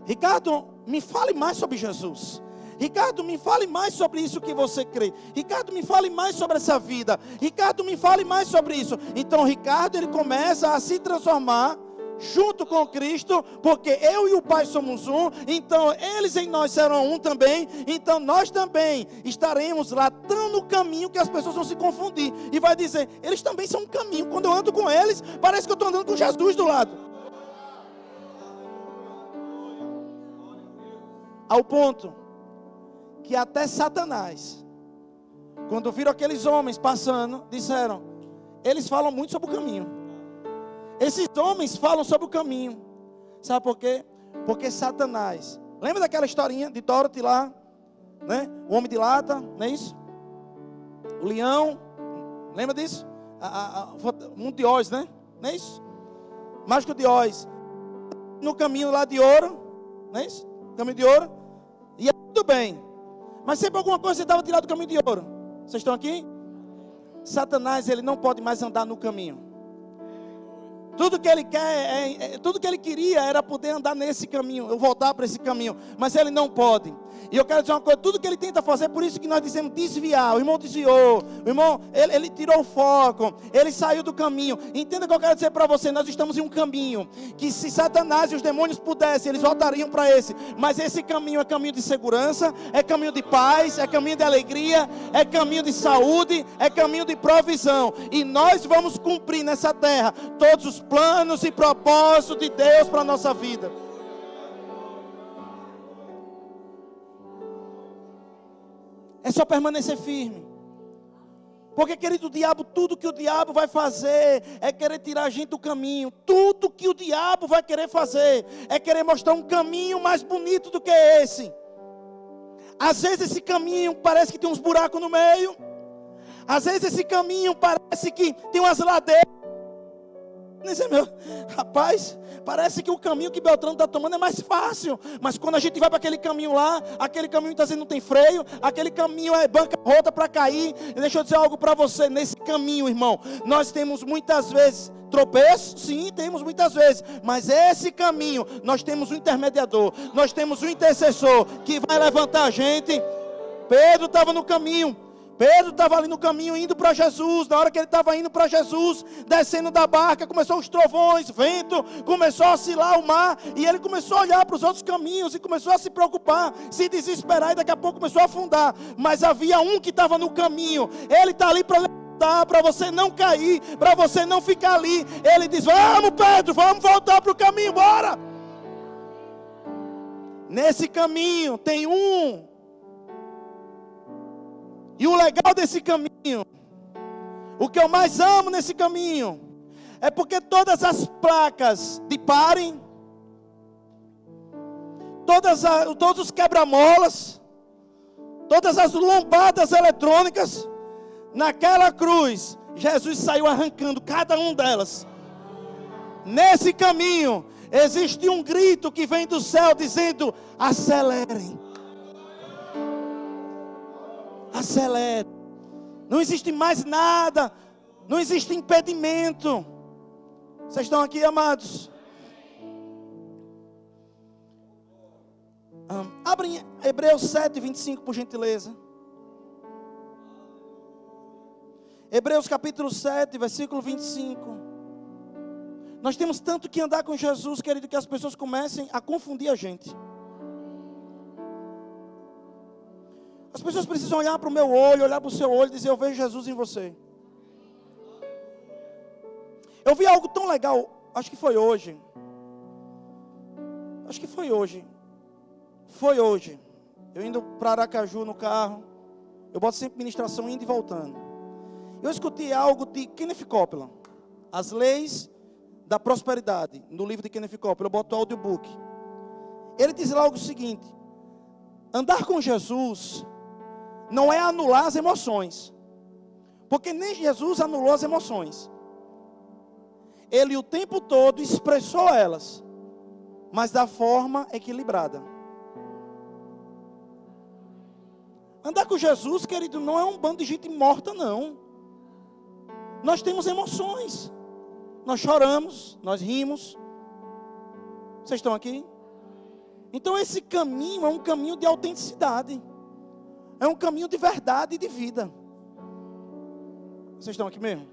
Ricardo, me fale mais sobre Jesus. Ricardo, me fale mais sobre isso que você crê. Ricardo, me fale mais sobre essa vida. Ricardo, me fale mais sobre isso. Então Ricardo, ele começa a se transformar junto com Cristo, porque eu e o Pai somos um. Então eles em nós serão um também. Então nós também estaremos lá tão no caminho que as pessoas vão se confundir e vai dizer: eles também são um caminho. Quando eu ando com eles, parece que eu estou andando com Jesus do lado. Ao ponto que até Satanás, quando viram aqueles homens passando, disseram: eles falam muito sobre o caminho. Esses homens falam sobre o caminho. Sabe por quê? Porque Satanás, lembra daquela historinha de Dorothy lá, né? O homem de lata, não é isso? O leão, lembra disso? Mundo de Oz, né? Não é isso? Mágico de Oz. No caminho lá de ouro, não é isso? Caminho de ouro. E é tudo bem. Mas sempre alguma coisa estava tirado do caminho de ouro. Vocês estão aqui? Satanás, ele não pode mais andar no caminho. Tudo que ele quer, tudo que ele queria era poder andar nesse caminho, voltar para esse caminho, mas ele não pode. E eu quero dizer uma coisa: tudo que ele tenta fazer, por isso que nós dizemos desviar. O irmão desviou, o irmão, ele tirou o foco, ele saiu do caminho. Entenda o que eu quero dizer para você: nós estamos em um caminho que, se Satanás e os demônios pudessem, eles voltariam para esse. Mas esse caminho é caminho de segurança, é caminho de paz, é caminho de alegria, é caminho de saúde, é caminho de provisão. E nós vamos cumprir nessa terra todos os planos e propósitos de Deus para a nossa vida. É só permanecer firme. Porque, querido, o diabo, tudo que o diabo vai fazer é querer tirar a gente do caminho. Tudo que o diabo vai querer fazer é querer mostrar um caminho mais bonito do que esse. Às vezes esse caminho parece que tem uns buracos no meio. Às vezes esse caminho parece que tem umas ladeiras. Rapaz, parece que o caminho que Beltrano está tomando é mais fácil. Mas quando a gente vai para aquele caminho lá, aquele caminho está dizendo não tem freio, aquele caminho é bancarrota para cair. E deixa eu dizer algo para você: nesse caminho, irmão, nós temos muitas vezes tropeços, sim, temos muitas vezes. Mas esse caminho, nós temos um intermediador, nós temos um intercessor que vai levantar a gente. Pedro estava no caminho. Pedro estava ali no caminho indo para Jesus. Na hora que ele estava indo para Jesus, descendo da barca, começou os trovões, vento, começou a oscilar o mar, e ele começou a olhar para os outros caminhos e começou a se preocupar, se desesperar, e daqui a pouco começou a afundar. Mas havia um que estava no caminho. Ele está ali para levantar, para você não cair, para você não ficar ali. Ele diz: vamos, Pedro, vamos voltar para o caminho, bora. Nesse caminho tem um. E o legal desse caminho, o que eu mais amo nesse caminho, é porque todas as placas de parem, todos os quebra-molas, todas as lombadas eletrônicas, naquela cruz, Jesus saiu arrancando cada uma delas. Nesse caminho, existe um grito que vem do céu dizendo: acelerem. Acelere. Não existe mais nada. Não existe impedimento. Vocês estão aqui, amados? Abrem Hebreus 7, 25, por gentileza. Hebreus capítulo 7, versículo 25. Nós temos tanto que andar com Jesus, querido, que as pessoas comecem a confundir a gente. As pessoas precisam olhar para o meu olho, olhar para o seu olho e dizer: eu vejo Jesus em você. Eu vi algo tão legal, acho que foi hoje. Foi hoje. Eu indo para Aracaju no carro. Eu boto sempre ministração indo e voltando. Eu escutei algo de Kenneth Copeland, As Leis da Prosperidade, no livro de Kenneth Copeland. Eu boto o audiobook. Ele diz lá algo seguinte: andar com Jesus não é anular as emoções, porque nem Jesus anulou as emoções. ele o tempo todo expressou elas, mas da forma equilibrada. Andar com Jesus, querido, não é um bando de gente morta, não. Nós temos emoções. Nós choramos, nós rimos. Vocês estão aqui? Então esse caminho é um caminho de autenticidade. É um caminho de verdade e de vida. Vocês estão aqui mesmo?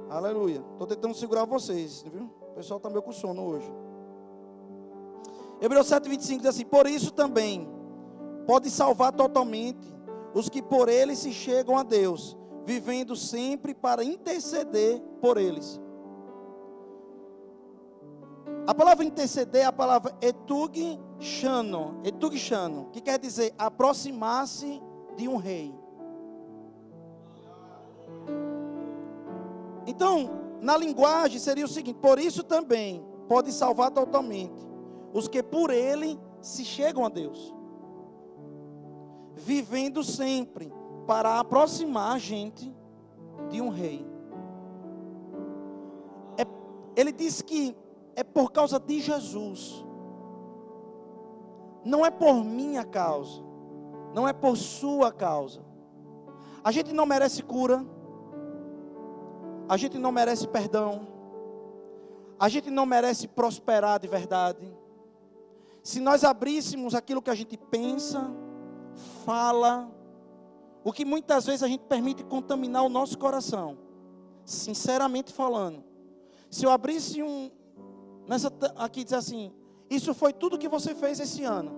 Aleluia. Estou tentando segurar vocês, viu? O pessoal está meio com sono hoje. Hebreus 7:25 diz assim: por isso também pode salvar totalmente os que por ele se chegam a Deus, vivendo sempre para interceder por eles. A palavra interceder é a palavra etug shano, que quer dizer aproximar-se de um rei. Então, na linguagem seria o seguinte: por isso também pode salvar totalmente os que por ele se chegam a Deus, vivendo sempre para aproximar a gente de um rei. Ele diz que é por causa de Jesus, não é por minha causa, não é por sua causa. A gente não merece cura, a gente não merece perdão, a gente não merece prosperar de verdade. Se nós abríssemos aquilo que a gente pensa, fala, o que muitas vezes a gente permite contaminar o nosso coração, sinceramente falando. Se eu abrisse aqui dizer assim: isso foi tudo que você fez esse ano,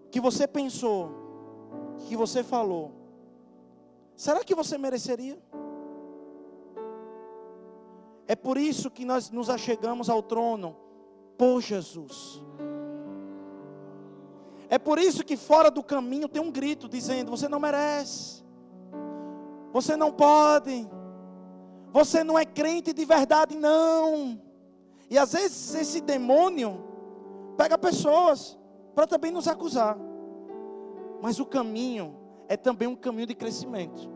que você pensou, que você falou, será que você mereceria? É por isso que nós nos achegamos ao trono por Jesus. É por isso que fora do caminho tem um grito dizendo: você não merece, você não pode, você não é crente de verdade, não. E às vezes esse demônio pega pessoas para também nos acusar. Mas o caminho é também um caminho de crescimento.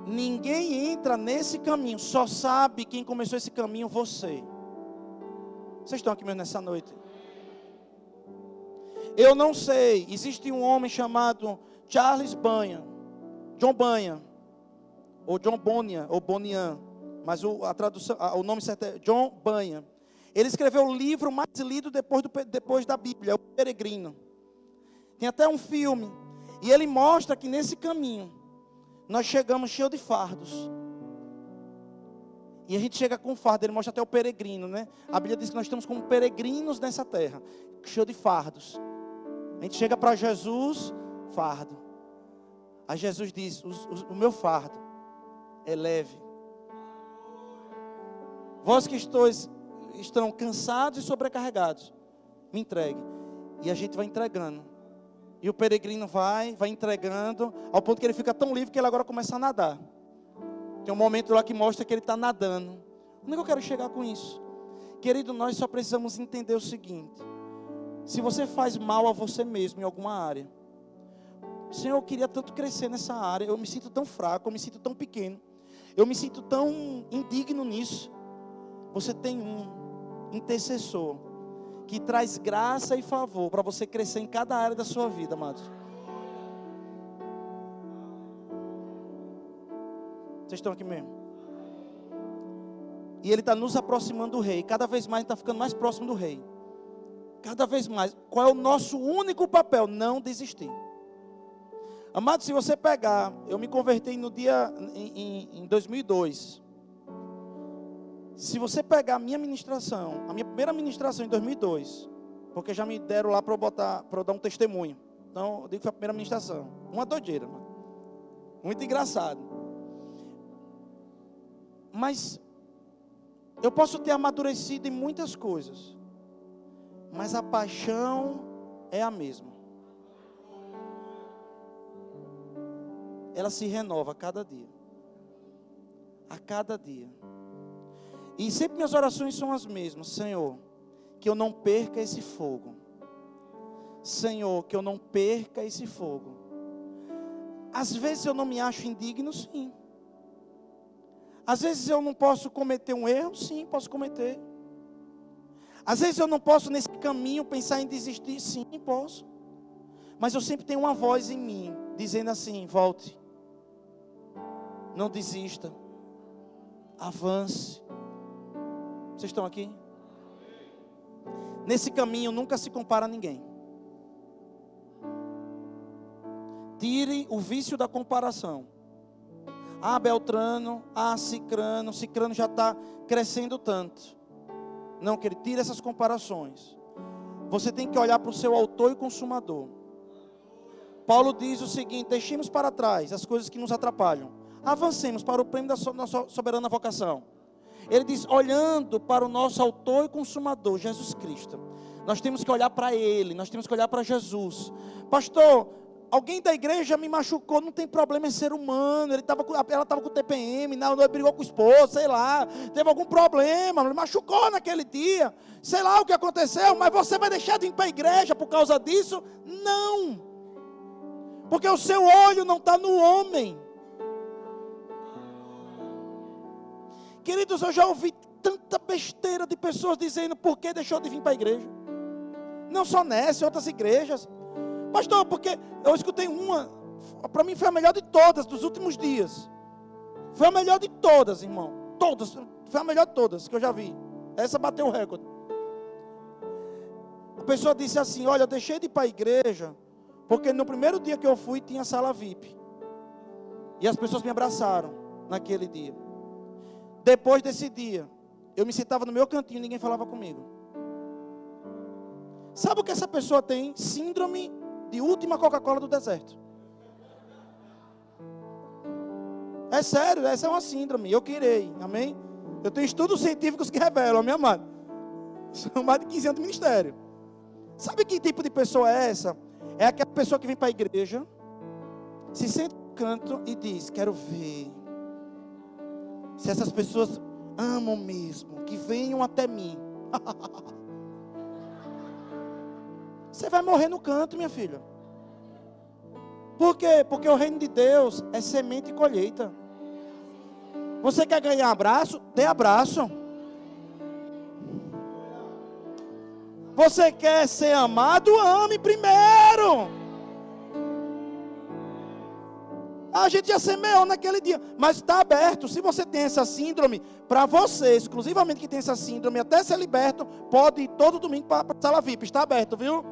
Ninguém entra nesse caminho, só sabe quem começou esse caminho, você. Vocês estão aqui mesmo nessa noite? Eu não sei, existe um homem chamado Charles Bunyan, John Bunyan, ou John Bunyan, ou Bunyan, mas a tradução, o nome certo é John Bunyan. Ele escreveu o livro mais lido depois da Bíblia, O Peregrino. Tem até um filme, e ele mostra que nesse caminho nós chegamos cheio de fardos. E a gente chega com fardo, ele mostra até o peregrino, né? A Bíblia diz que nós estamos como peregrinos nessa terra, cheio de fardos. A gente chega para Jesus, fardo. Aí Jesus diz: o meu fardo é leve. Vós que estão cansados e sobrecarregados, me entregue. E a gente vai entregando. E o peregrino vai entregando, ao ponto que ele fica tão livre que ele agora começa a nadar. Tem um momento lá que mostra que ele está nadando. Onde é que eu quero chegar com isso? Querido, nós só precisamos entender o seguinte: se você faz mal a você mesmo em alguma área, Senhor, eu queria tanto crescer nessa área, eu me sinto tão fraco, eu me sinto tão pequeno, eu me sinto tão indigno nisso. Você tem um intercessor que traz graça e favor para você crescer em cada área da sua vida, amados. Vocês estão aqui mesmo? E Ele está nos aproximando do Rei. Cada vez mais a gente está ficando mais próximo do Rei. Cada vez mais. Qual é o nosso único papel? Não desistir. Amado, se você pegar, eu me converti em 2002. Se você pegar a minha ministração, a minha primeira ministração em 2002, porque já me deram lá para eu dar um testemunho. Então, eu digo que foi a primeira ministração. Uma doideira, mano. Muito engraçado. Mas eu posso ter amadurecido em muitas coisas, mas a paixão é a mesma. Ela se renova a cada dia. A cada dia. E sempre minhas orações são as mesmas. Senhor, que eu não perca esse fogo. Senhor, que eu não perca esse fogo. Às vezes eu não me acho indigno, sim. Às vezes eu não posso cometer um erro, sim, posso cometer. Às vezes eu não posso nesse caminho pensar em desistir, sim, posso. Mas eu sempre tenho uma voz em mim, dizendo assim, volte. Não desista. Avance. Vocês estão aqui? Nesse caminho nunca se compara a ninguém. Tire o vício da comparação. Ah, Beltrano, Cicrano, Cicrano já está crescendo tanto. Não, querido, tire essas comparações. Você tem que olhar para o seu autor e consumador. Paulo diz o seguinte: deixemos para trás as coisas que nos atrapalham. Avancemos para o prêmio da nossa soberana vocação. Ele diz, olhando para o nosso autor e consumador, Jesus Cristo. Nós temos que olhar para Ele, nós temos que olhar para Jesus. Pastor, alguém da igreja me machucou, não tem problema, é ser humano. Ela estava com TPM, não, brigou com o esposo, sei lá. Teve algum problema, me machucou naquele dia. Sei lá o que aconteceu, mas você vai deixar de ir para a igreja por causa disso? Não. Porque o seu olho não está no homem. Queridos, eu já ouvi tanta besteira de pessoas dizendo por que deixou de vir para a igreja. Não só nessa, em outras igrejas. Pastor, porque eu escutei uma, para mim foi a melhor de todas, dos últimos dias. Foi a melhor de todas, irmão. Todas, foi a melhor de todas que eu já vi. Essa bateu o recorde. A pessoa disse assim, olha, eu deixei de ir para a igreja, porque no primeiro dia que eu fui, tinha sala VIP. E as pessoas me abraçaram naquele dia. Depois desse dia, eu me sentava no meu cantinho, ninguém falava comigo. Sabe o que essa pessoa tem? Síndrome de última Coca-Cola do deserto. É sério, essa é uma síndrome, eu queria, amém? Eu tenho estudos científicos que revelam, amém, amado? São mais de 15 anos de ministério. Sabe que tipo de pessoa é essa? É aquela pessoa que vem para a igreja, se senta no canto e diz, quero ver se essas pessoas amam mesmo, que venham até mim. Você vai morrer no canto, minha filha. Por quê? Porque o reino de Deus é semente e colheita. Você quer ganhar abraço? Dê abraço. Você quer ser amado? Ame primeiro. A gente já semeou naquele dia, mas está aberto. Se você tem essa síndrome, para você, exclusivamente que tem essa síndrome, até ser liberto, pode ir todo domingo para a sala VIP. Está aberto, viu?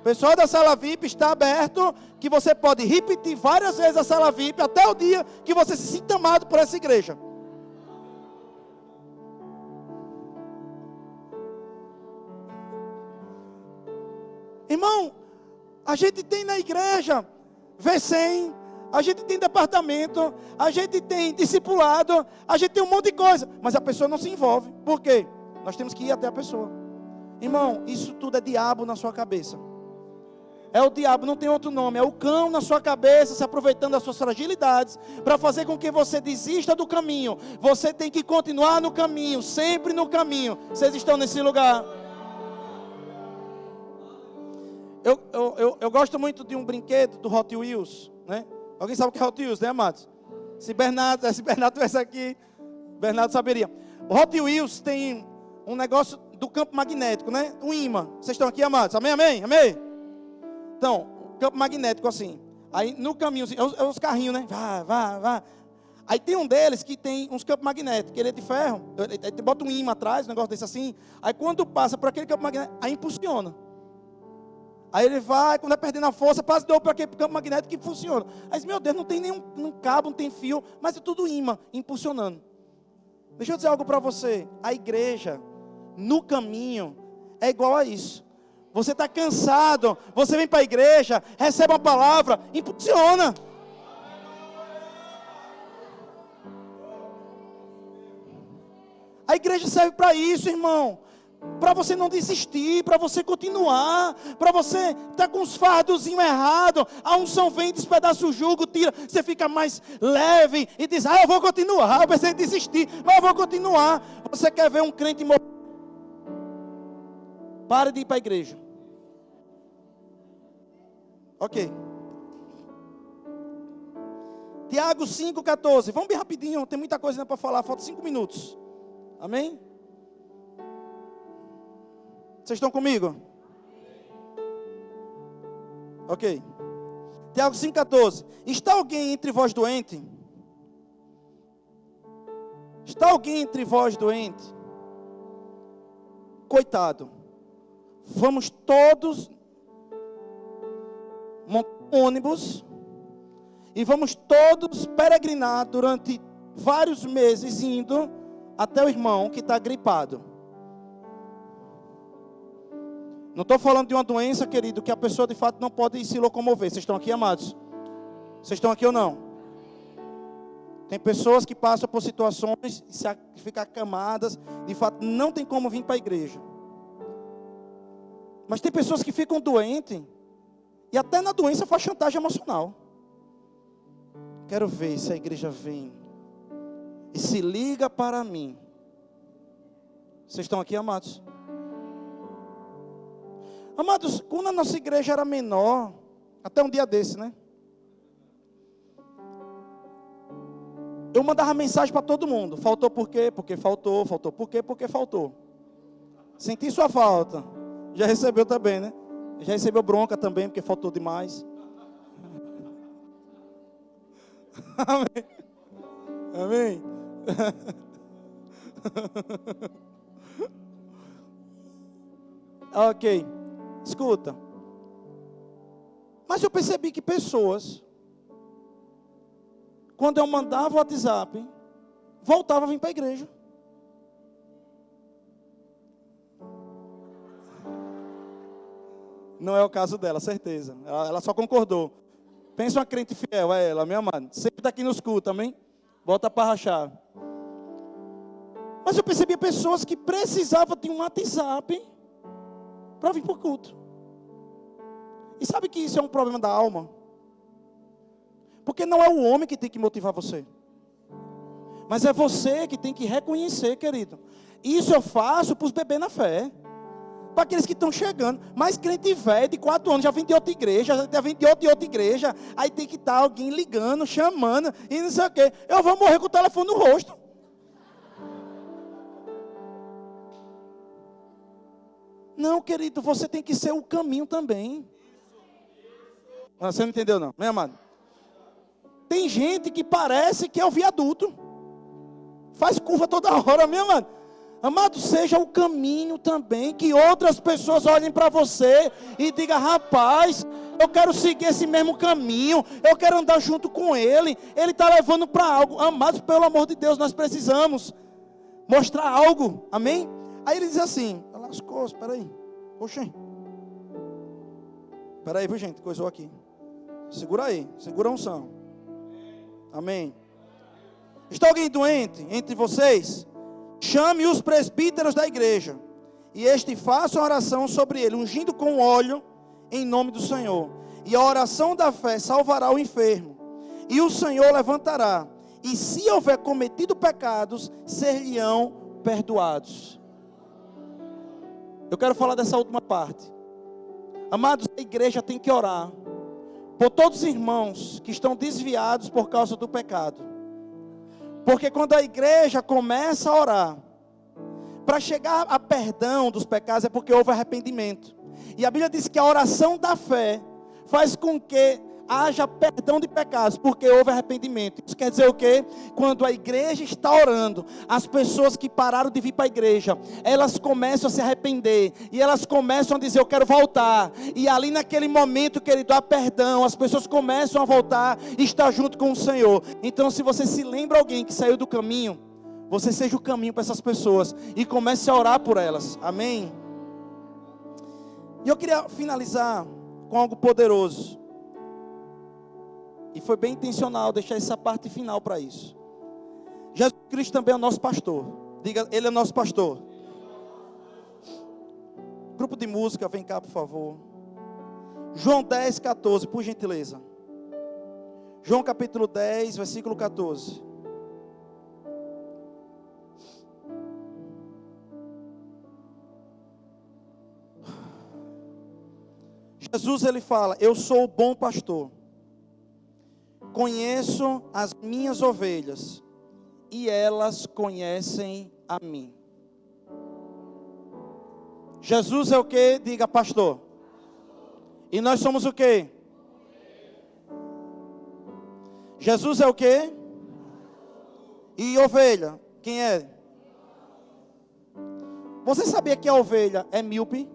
Pessoal da sala VIP, está aberto, que você pode repetir várias vezes a sala VIP, até o dia que você se sinta amado por essa igreja. Irmão, a gente tem na igreja V100, a gente tem departamento, a gente tem discipulado, a gente tem um monte de coisa, mas a pessoa não se envolve. Por quê? Nós temos que ir até a pessoa. Irmão, isso tudo é diabo na sua cabeça. É o diabo, não tem outro nome. É o cão na sua cabeça, se aproveitando das suas fragilidades, para fazer com que você desista do caminho. Você tem que continuar no caminho, sempre no caminho. Vocês estão nesse lugar? Eu gosto muito de um brinquedo do Hot Wheels, né? Alguém sabe o que é Hot Wheels, né, amados? Se Bernardo tivesse aqui, Bernardo saberia. O Hot Wheels tem um negócio do campo magnético, né? Um imã. Vocês estão aqui, amados? Amém, amém, amém? Então, campo magnético assim. Aí no caminho, é os carrinhos, né? Vá. Aí tem um deles que tem uns campos magnéticos, ele é de ferro. Ele bota um imã atrás, um negócio desse assim. Aí quando passa por aquele campo magnético, aí impulsiona. Aí ele vai, quando vai perdendo a força, passa de novo para aquele campo magnético que funciona. Aí, meu Deus, não tem nenhum cabo, não tem fio, mas é tudo imã, impulsionando. Deixa eu dizer algo para você. A igreja, no caminho, é igual a isso. Você está cansado, você vem para a igreja, recebe uma palavra, impulsiona. A igreja serve para isso, irmão. Para você não desistir, para você continuar, para você estar com os fardozinhos errados, a unção vem, despedaça o jugo, tira, você fica mais leve e diz, eu vou continuar, eu pensei em desistir, mas eu vou continuar. Você quer ver um crente morrer? Pare de ir para a igreja. Ok. Tiago 5,14. Vamos bem rapidinho, tem muita coisa para falar, falta 5 minutos. Amém? Vocês estão comigo? Ok. Tiago 5,14. Está alguém entre vós doente? Está alguém entre vós doente? Coitado. Vamos todos montar um ônibus e vamos todos peregrinar durante vários meses indo até o irmão que está gripado. Não estou falando de uma doença, querido, que a pessoa de fato não pode se locomover. Vocês estão aqui, amados? Vocês estão aqui ou não? Tem pessoas que passam por situações e ficam acamadas, de fato não tem como vir para a igreja. Mas tem pessoas que ficam doentes e até na doença faz chantagem emocional. Quero ver se a igreja vem e se liga para mim. Vocês estão aqui, amados? Amados, quando a nossa igreja era menor, até um dia desse, né? Eu mandava mensagem para todo mundo. Faltou por quê? Porque faltou. Faltou por quê? Porque faltou. Senti sua falta. Já recebeu também, né? Já recebeu bronca também, porque faltou demais. Amém. Amém. Ok. Escuta. Mas eu percebi que pessoas, quando eu mandava o WhatsApp, voltavam a vir para a igreja. Não é o caso dela, certeza. Ela só concordou. Pensa uma crente fiel, é ela, minha amada. Sempre está aqui nos cultos, amém? Volta para rachar. Mas eu percebi pessoas que precisavam de um WhatsApp para vir para o culto. E sabe que isso é um problema da alma? Porque não é o homem que tem que motivar você. Mas é você que tem que reconhecer, querido. Isso eu faço para os bebês na fé. Para aqueles que estão chegando. Mas crente velho, de 4 anos, já vem de outra igreja, já vem de outra igreja. Aí tem que estar alguém ligando, chamando, e não sei o quê. Eu vou morrer com o telefone no rosto. Não, querido, você tem que ser o caminho também. Você não entendeu não, meu amado? Tem gente que parece que é o viaduto. Faz curva toda hora, meu amado. Amado, seja o caminho também, que outras pessoas olhem para você e digam, rapaz, eu quero seguir esse mesmo caminho, eu quero andar junto com ele está levando para algo. Amados, pelo amor de Deus, nós precisamos mostrar algo, amém? Aí ele diz assim, lascou, espera aí, poxa, espera aí, viu gente, coisou aqui, segura aí, segura a unção, amém? Está alguém doente entre vocês? Chame os presbíteros da igreja, e este faça uma oração sobre ele, ungindo com óleo em nome do Senhor. E a oração da fé salvará o enfermo, e o Senhor levantará, e se houver cometido pecados, ser-lhe-ão perdoados. Eu quero falar dessa última parte. Amados, a igreja tem que orar por todos os irmãos que estão desviados por causa do pecado. Porque quando a igreja começa a orar, para chegar a perdão dos pecados, é porque houve arrependimento. E a Bíblia diz que a oração da fé faz com que haja perdão de pecados, porque houve arrependimento. Isso quer dizer o quê? Quando a igreja está orando, as pessoas que pararam de vir para a igreja, elas começam a se arrepender, e elas começam a dizer, eu quero voltar, e ali naquele momento, querido, há perdão, as pessoas começam a voltar, e estar junto com o Senhor. Então, se você se lembra alguém que saiu do caminho, você seja o caminho para essas pessoas, e comece a orar por elas, amém? E eu queria finalizar com algo poderoso. E foi bem intencional deixar essa parte final para isso. Jesus Cristo também é o nosso pastor. Diga, Ele é nosso pastor. Grupo de música, vem cá por favor. João 10, 14, por gentileza. João capítulo 10, versículo 14. Jesus, ele fala, eu sou o bom pastor. conheço as minhas ovelhas, e elas conhecem a mim. Jesus é o que? Diga, pastor. E nós somos o que? Jesus é o que? E ovelha, quem é? Você sabia que a ovelha é míope?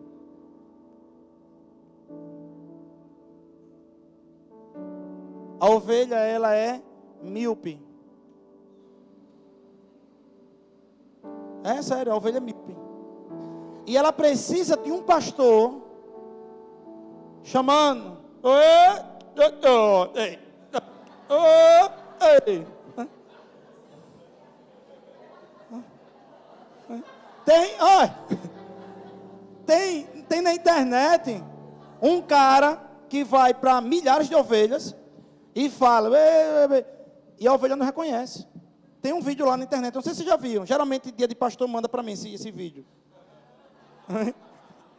A ovelha, ela é míope. É sério, a ovelha é míope. E ela precisa de um pastor chamando. Tem na internet um cara que vai para milhares de ovelhas e fala, e a ovelha não reconhece. Tem um vídeo lá na internet, não sei se vocês já viram. Geralmente dia de pastor manda para mim esse vídeo.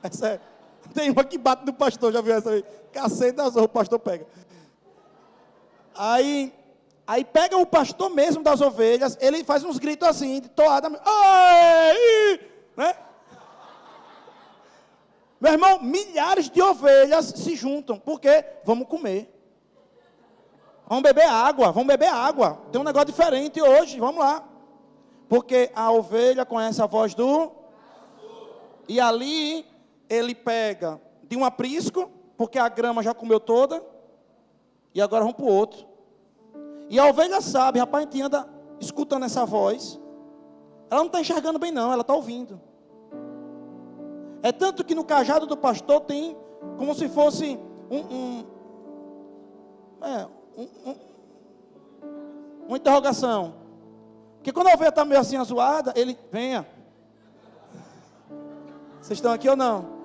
É sério. Tem uma que bate no pastor, já viu essa aí? Cacete das ovelhas, o pastor pega. Aí pega o pastor mesmo das ovelhas, ele faz uns gritos assim, de toada, né? Meu irmão, milhares de ovelhas se juntam, porque vamos comer. Vamos beber água. Tem um negócio diferente hoje, vamos lá. Porque a ovelha conhece a voz do... E ali ele pega de um aprisco, porque a grama já comeu toda, e agora vamos para o outro. E a ovelha sabe, rapaz, a gente anda escutando essa voz. Ela não está enxergando bem não, ela está ouvindo. É tanto que no cajado do pastor tem como se fosse uma interrogação. Porque quando a ovelha está meio assim azoada, ele, venha. Vocês estão aqui ou não?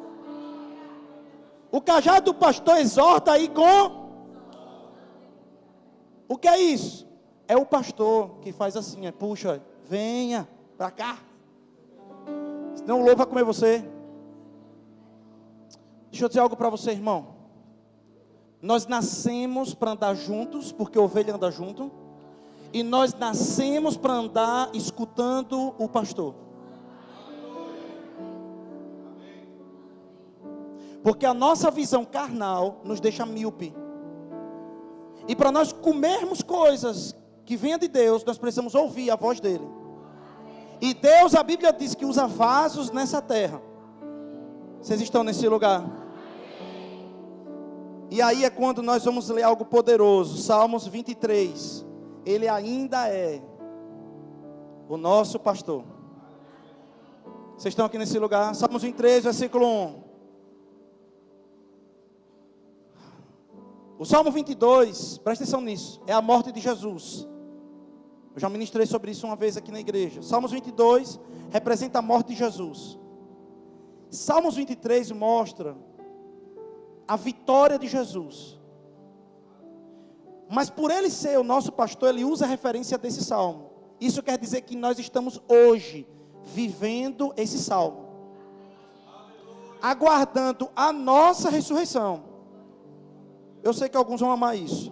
O cajado do pastor exorta aí com... O que é isso? É o pastor que faz assim, puxa, venha para cá. Senão o lobo vai comer você. Deixa eu dizer algo para você, irmão. Nós nascemos para andar juntos, porque a ovelha anda junto. E nós nascemos para andar escutando o pastor. Porque a nossa visão carnal nos deixa míope. E para nós comermos coisas que venham de Deus, nós precisamos ouvir a voz dele. E Deus, a Bíblia diz que usa vasos nessa terra. Vocês estão nesse lugar? E aí é quando nós vamos ler algo poderoso. Salmos 23. Ele ainda é o nosso pastor. Vocês estão aqui nesse lugar? Salmos 23, versículo 1. O Salmo 22, presta atenção nisso, é a morte de Jesus. Eu já ministrei sobre isso uma vez aqui na igreja. Salmos 22 representa a morte de Jesus. Salmos 23 mostra a vitória de Jesus. Mas por ele ser o nosso pastor, ele usa a referência desse salmo. Isso quer dizer que nós estamos hoje vivendo esse salmo, aguardando a nossa ressurreição. Eu sei que alguns vão amar isso.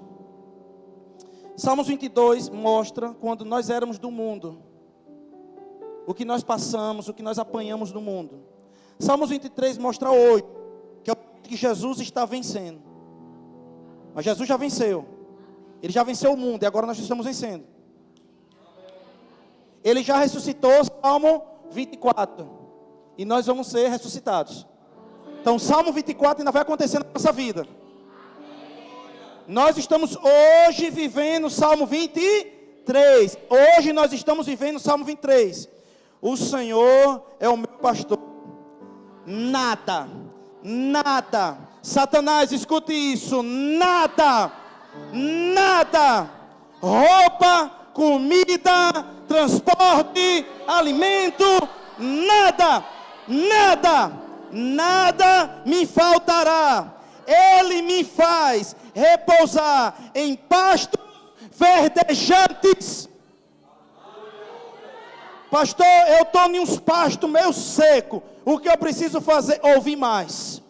Salmos 22 mostra quando nós éramos do mundo, o que nós passamos, o que nós apanhamos do mundo. Salmos 23 mostra hoje que Jesus está vencendo. Mas Jesus já venceu. Ele já venceu o mundo e agora nós estamos vencendo. Ele já ressuscitou, Salmo 24. E nós vamos ser ressuscitados. Então Salmo 24 ainda vai acontecer na nossa vida. Nós estamos hoje vivendo o Salmo 23. Hoje nós estamos vivendo o Salmo 23. O Senhor é o meu pastor. Nada. Satanás, escute isso. Nada. Roupa, comida, transporte, alimento. Nada me faltará. Ele me faz repousar em pastos verdejantes. Pastor, eu estou em uns pastos meio seco. O que eu preciso fazer? Ouvir mais.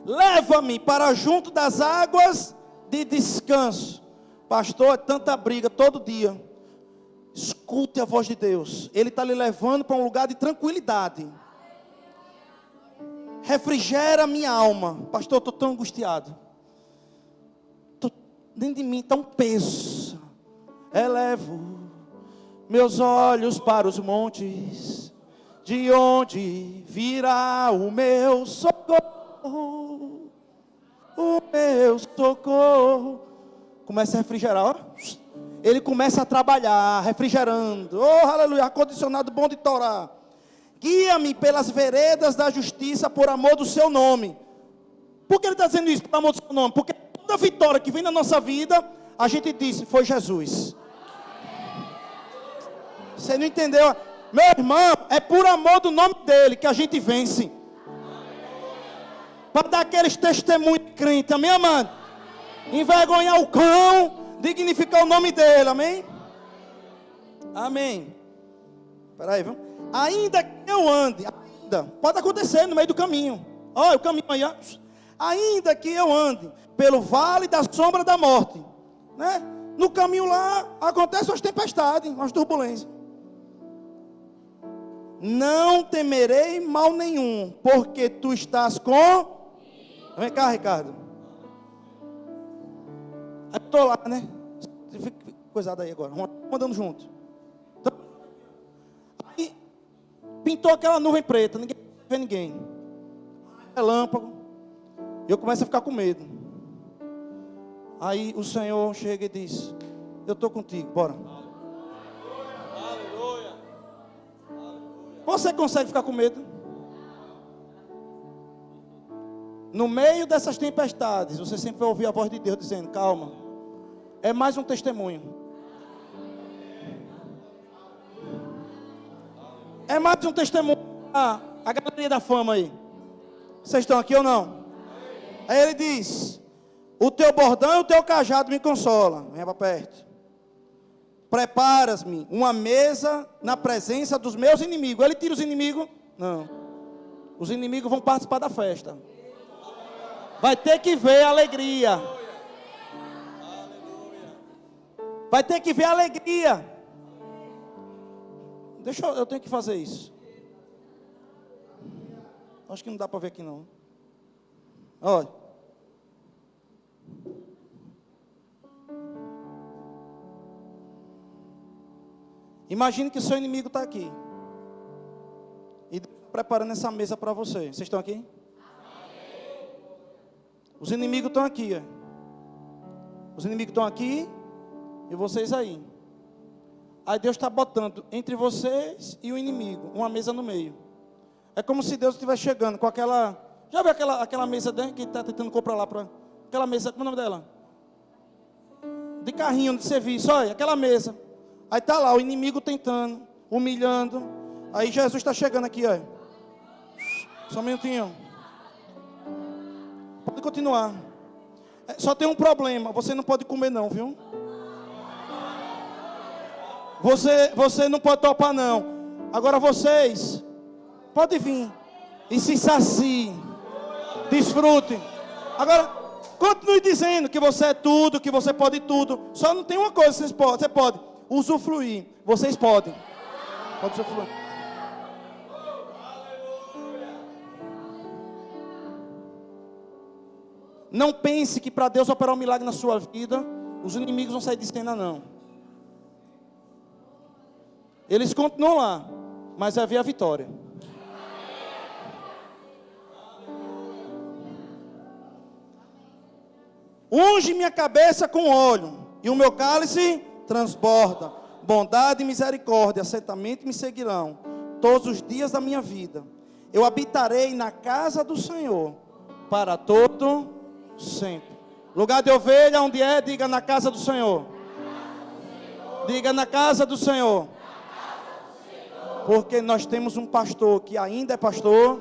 Leva-me para junto das águas de descanso. Pastor, é tanta briga todo dia. Escute a voz de Deus. Ele está lhe levando para um lugar de tranquilidade. Refrigera minha alma. Pastor, eu estou tão angustiado. Dentro de mim está um peso. Elevo meus olhos para os montes, de onde virá o meu socorro. O meu socorro. Começa a refrigerar, ó. Ele começa a trabalhar, refrigerando. Oh, aleluia, ar-condicionado bom de Torá. Guia-me pelas veredas da justiça por amor do seu nome. Por que ele está dizendo isso? Por amor do seu nome? Porque toda vitória que vem na nossa vida, a gente diz, foi Jesus. Você não entendeu? Meu irmão, é por amor do nome dele que a gente vence. Para dar aqueles testemunhos crentes, amém, amado? Envergonhar o cão, dignificar o nome dele, amém? Amém. Espera aí, viu? Ainda que eu ande, pode acontecer no meio do caminho. Olha o caminho aí, ó. Ainda que eu ande pelo vale da sombra da morte, né? No caminho lá acontecem as tempestades, as turbulências. Não temerei mal nenhum, porque tu estás com... Vem cá, Ricardo. Eu estou lá, né? Fica coisado aí agora. Vamos andando junto. Então, aí pintou aquela nuvem preta, ninguém vê ninguém. Relâmpago. Eu começo a ficar com medo. Aí o Senhor chega e diz: eu estou contigo, bora. Aleluia. Você consegue ficar com medo? No meio dessas tempestades, você sempre vai ouvir a voz de Deus dizendo: calma. É mais um testemunho. É mais um testemunho. A galeria da fama aí. Vocês estão aqui ou não? Aí ele diz: o teu bordão e o teu cajado me consolam. Venha para perto. Preparas-me uma mesa na presença dos meus inimigos. Ele tira os inimigos? Não. Os inimigos vão participar da festa. Vai ter que ver a alegria. Vai ter que ver a alegria. Eu tenho que fazer isso. Acho que não dá para ver aqui não. Olha. Imagine que seu inimigo está aqui. E Deus está preparando essa mesa para você. Vocês estão aqui? Os inimigos estão aqui. Ó. Os inimigos estão aqui e vocês aí. Aí Deus está botando entre vocês e o inimigo uma mesa no meio. É como se Deus estivesse chegando com aquela... Já viu aquela mesa que está tentando comprar lá para... Aquela mesa, como é o nome dela? De carrinho, de serviço, olha, aquela mesa. Aí está lá o inimigo tentando, humilhando. Aí Jesus está chegando aqui, olha. Só um minutinho. Pode continuar. Só tem um problema, você não pode comer não, viu? Você não pode topar não. Agora vocês, pode vir e se saciem. Desfrutem. Agora, continue dizendo que você é tudo, que você pode tudo. Só não tem uma coisa, você pode usufruir. Vocês podem. Pode usufruir. Não pense que para Deus operar um milagre na sua vida, os inimigos vão sair de cena, não. Eles continuam lá, mas vai haver a vitória. Unge minha cabeça com óleo, e o meu cálice transborda. Bondade e misericórdia certamente me seguirão todos os dias da minha vida. Eu habitarei na casa do Senhor para todo sempre. Lugar de ovelha, onde é? Diga: na casa do Senhor. Diga: na casa do Senhor. Porque nós temos um pastor que ainda é pastor.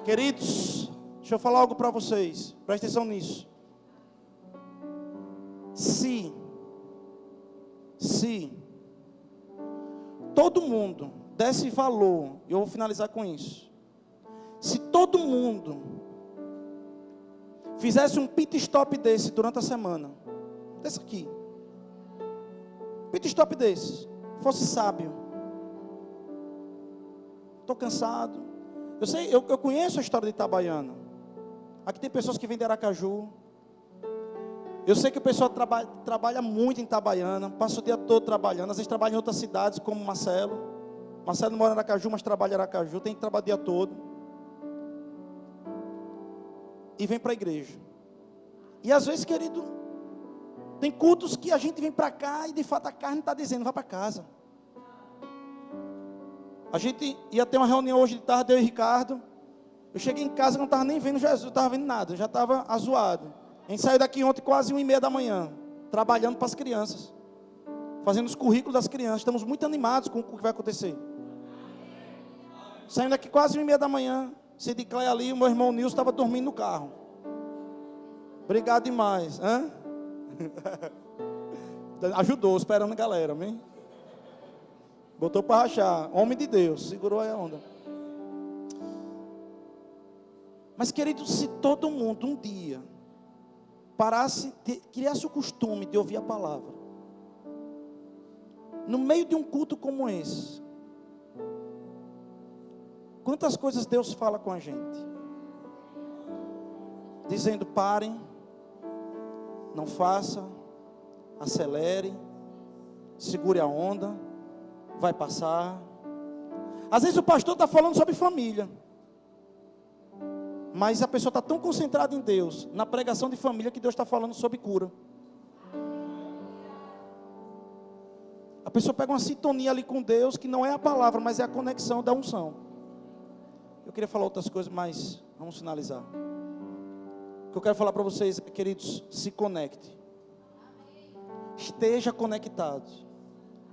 Queridos, deixa eu falar algo para vocês. Presta atenção nisso. Se todo mundo desse valor, e eu vou finalizar com isso. Se todo mundo fizesse um pit stop desse durante a semana, desse aqui, pit stop desse, fosse sábio. Estou cansado. Eu sei, eu conheço a história de Itabaiana. Aqui tem pessoas que vêm de Aracaju. Eu sei que o pessoal trabalha muito em Itabaiana, passa o dia todo trabalhando, às vezes trabalha em outras cidades, como Marcelo. Marcelo mora em Aracaju, mas trabalha em Aracaju, tem que trabalhar o dia todo. E vem para a igreja. E às vezes, querido, tem cultos que a gente vem para cá e de fato a carne está dizendo, vai para casa. A gente ia ter uma reunião hoje de tarde, eu e Ricardo. Eu cheguei em casa e não estava nem vendo Jesus, não estava vendo nada, eu já estava azoado. A gente saiu daqui ontem quase 1h30 da manhã, trabalhando para as crianças, fazendo os currículos das crianças. Estamos muito animados com o que vai acontecer. Saindo daqui quase 1h30 da manhã, se de Cleia ali, o meu irmão Nilson estava dormindo no carro. Obrigado demais. Hã? Ajudou, esperando a galera, amém? Botou para rachar, homem de Deus, segurou aí a onda. Mas querido, se todo mundo um dia parasse, criasse o costume de ouvir a palavra, no meio de um culto como esse, quantas coisas Deus fala com a gente, dizendo: parem, não faça, acelere, segure a onda, vai passar. Às vezes o pastor está falando sobre família, mas a pessoa está tão concentrada em Deus, na pregação de família, que Deus está falando sobre cura. A pessoa pega uma sintonia ali com Deus, que não é a palavra, mas é a conexão da unção. Eu queria falar outras coisas, mas vamos finalizar. O que eu quero falar para vocês, queridos, se conecte. Esteja conectado.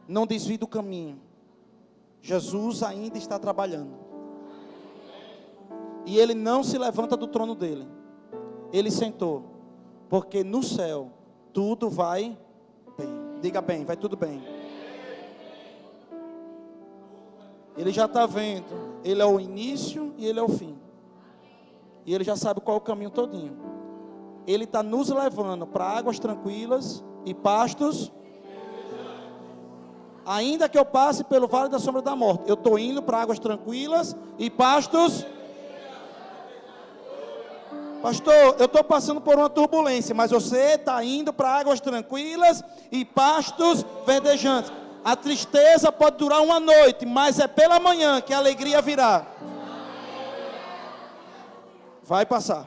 Não desvie do caminho. Jesus ainda está trabalhando. E Ele não se levanta do trono dele. Ele sentou. Porque no céu tudo vai bem. Diga bem, vai tudo bem. Ele já está vendo. Ele é o início e Ele é o fim. E Ele já sabe qual é o caminho todinho. Ele está nos levando para águas tranquilas e pastos. Ainda que eu passe pelo vale da sombra da morte, eu estou indo para águas tranquilas e pastos. Pastor, eu estou passando por uma turbulência, mas você está indo para águas tranquilas e pastos verdejantes. A tristeza pode durar uma noite, mas é pela manhã que a alegria virá. Vai passar.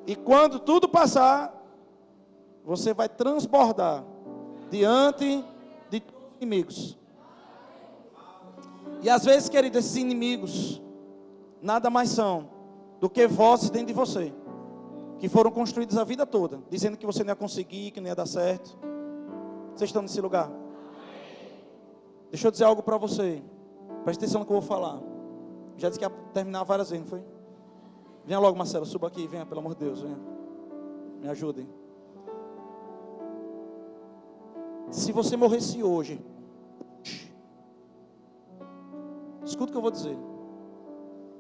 E quando tudo passar, você vai transbordar diante de inimigos. E às vezes, querido, esses inimigos nada mais são do que vozes dentro de você, que foram construídos a vida toda, dizendo que você não ia conseguir, que não ia dar certo. Vocês estão nesse lugar? Deixa eu dizer algo para você. Presta atenção no que eu vou falar. Já disse que ia terminar várias vezes, não foi? Venha logo, Marcelo, suba aqui, venha, pelo amor de Deus, venha. Me ajudem. Se você morresse hoje, escuta o que eu vou dizer.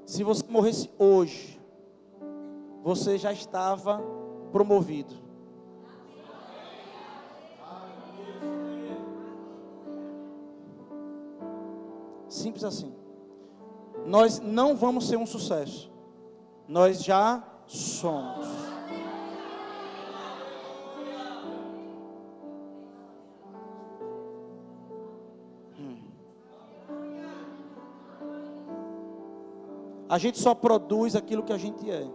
Se você morresse hoje, você já estava promovido. Simples assim. Nós não vamos ser um sucesso. Nós já somos. A gente só produz aquilo que a gente é.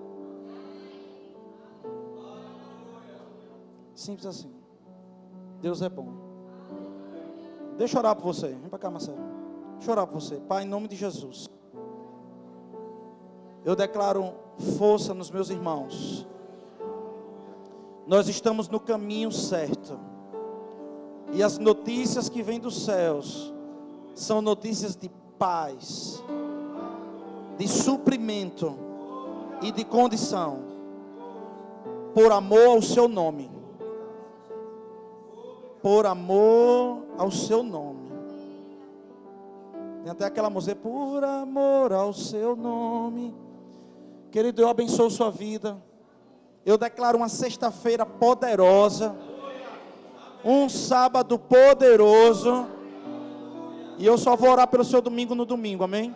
Simples assim. Deus é bom. Deixa eu orar por você. Vem para cá, Marcelo. Deixa eu orar por você. Pai, em nome de Jesus, eu declaro força nos meus irmãos. Nós estamos no caminho certo. E as notícias que vêm dos céus são notícias de paz, de suprimento e de condição, por amor ao seu nome. Por amor ao seu nome. Tem até aquela música, por amor ao seu nome, Querido, eu abençoo sua vida. Eu declaro uma sexta-feira poderosa, um sábado poderoso, e eu só vou orar pelo seu domingo no domingo, amém?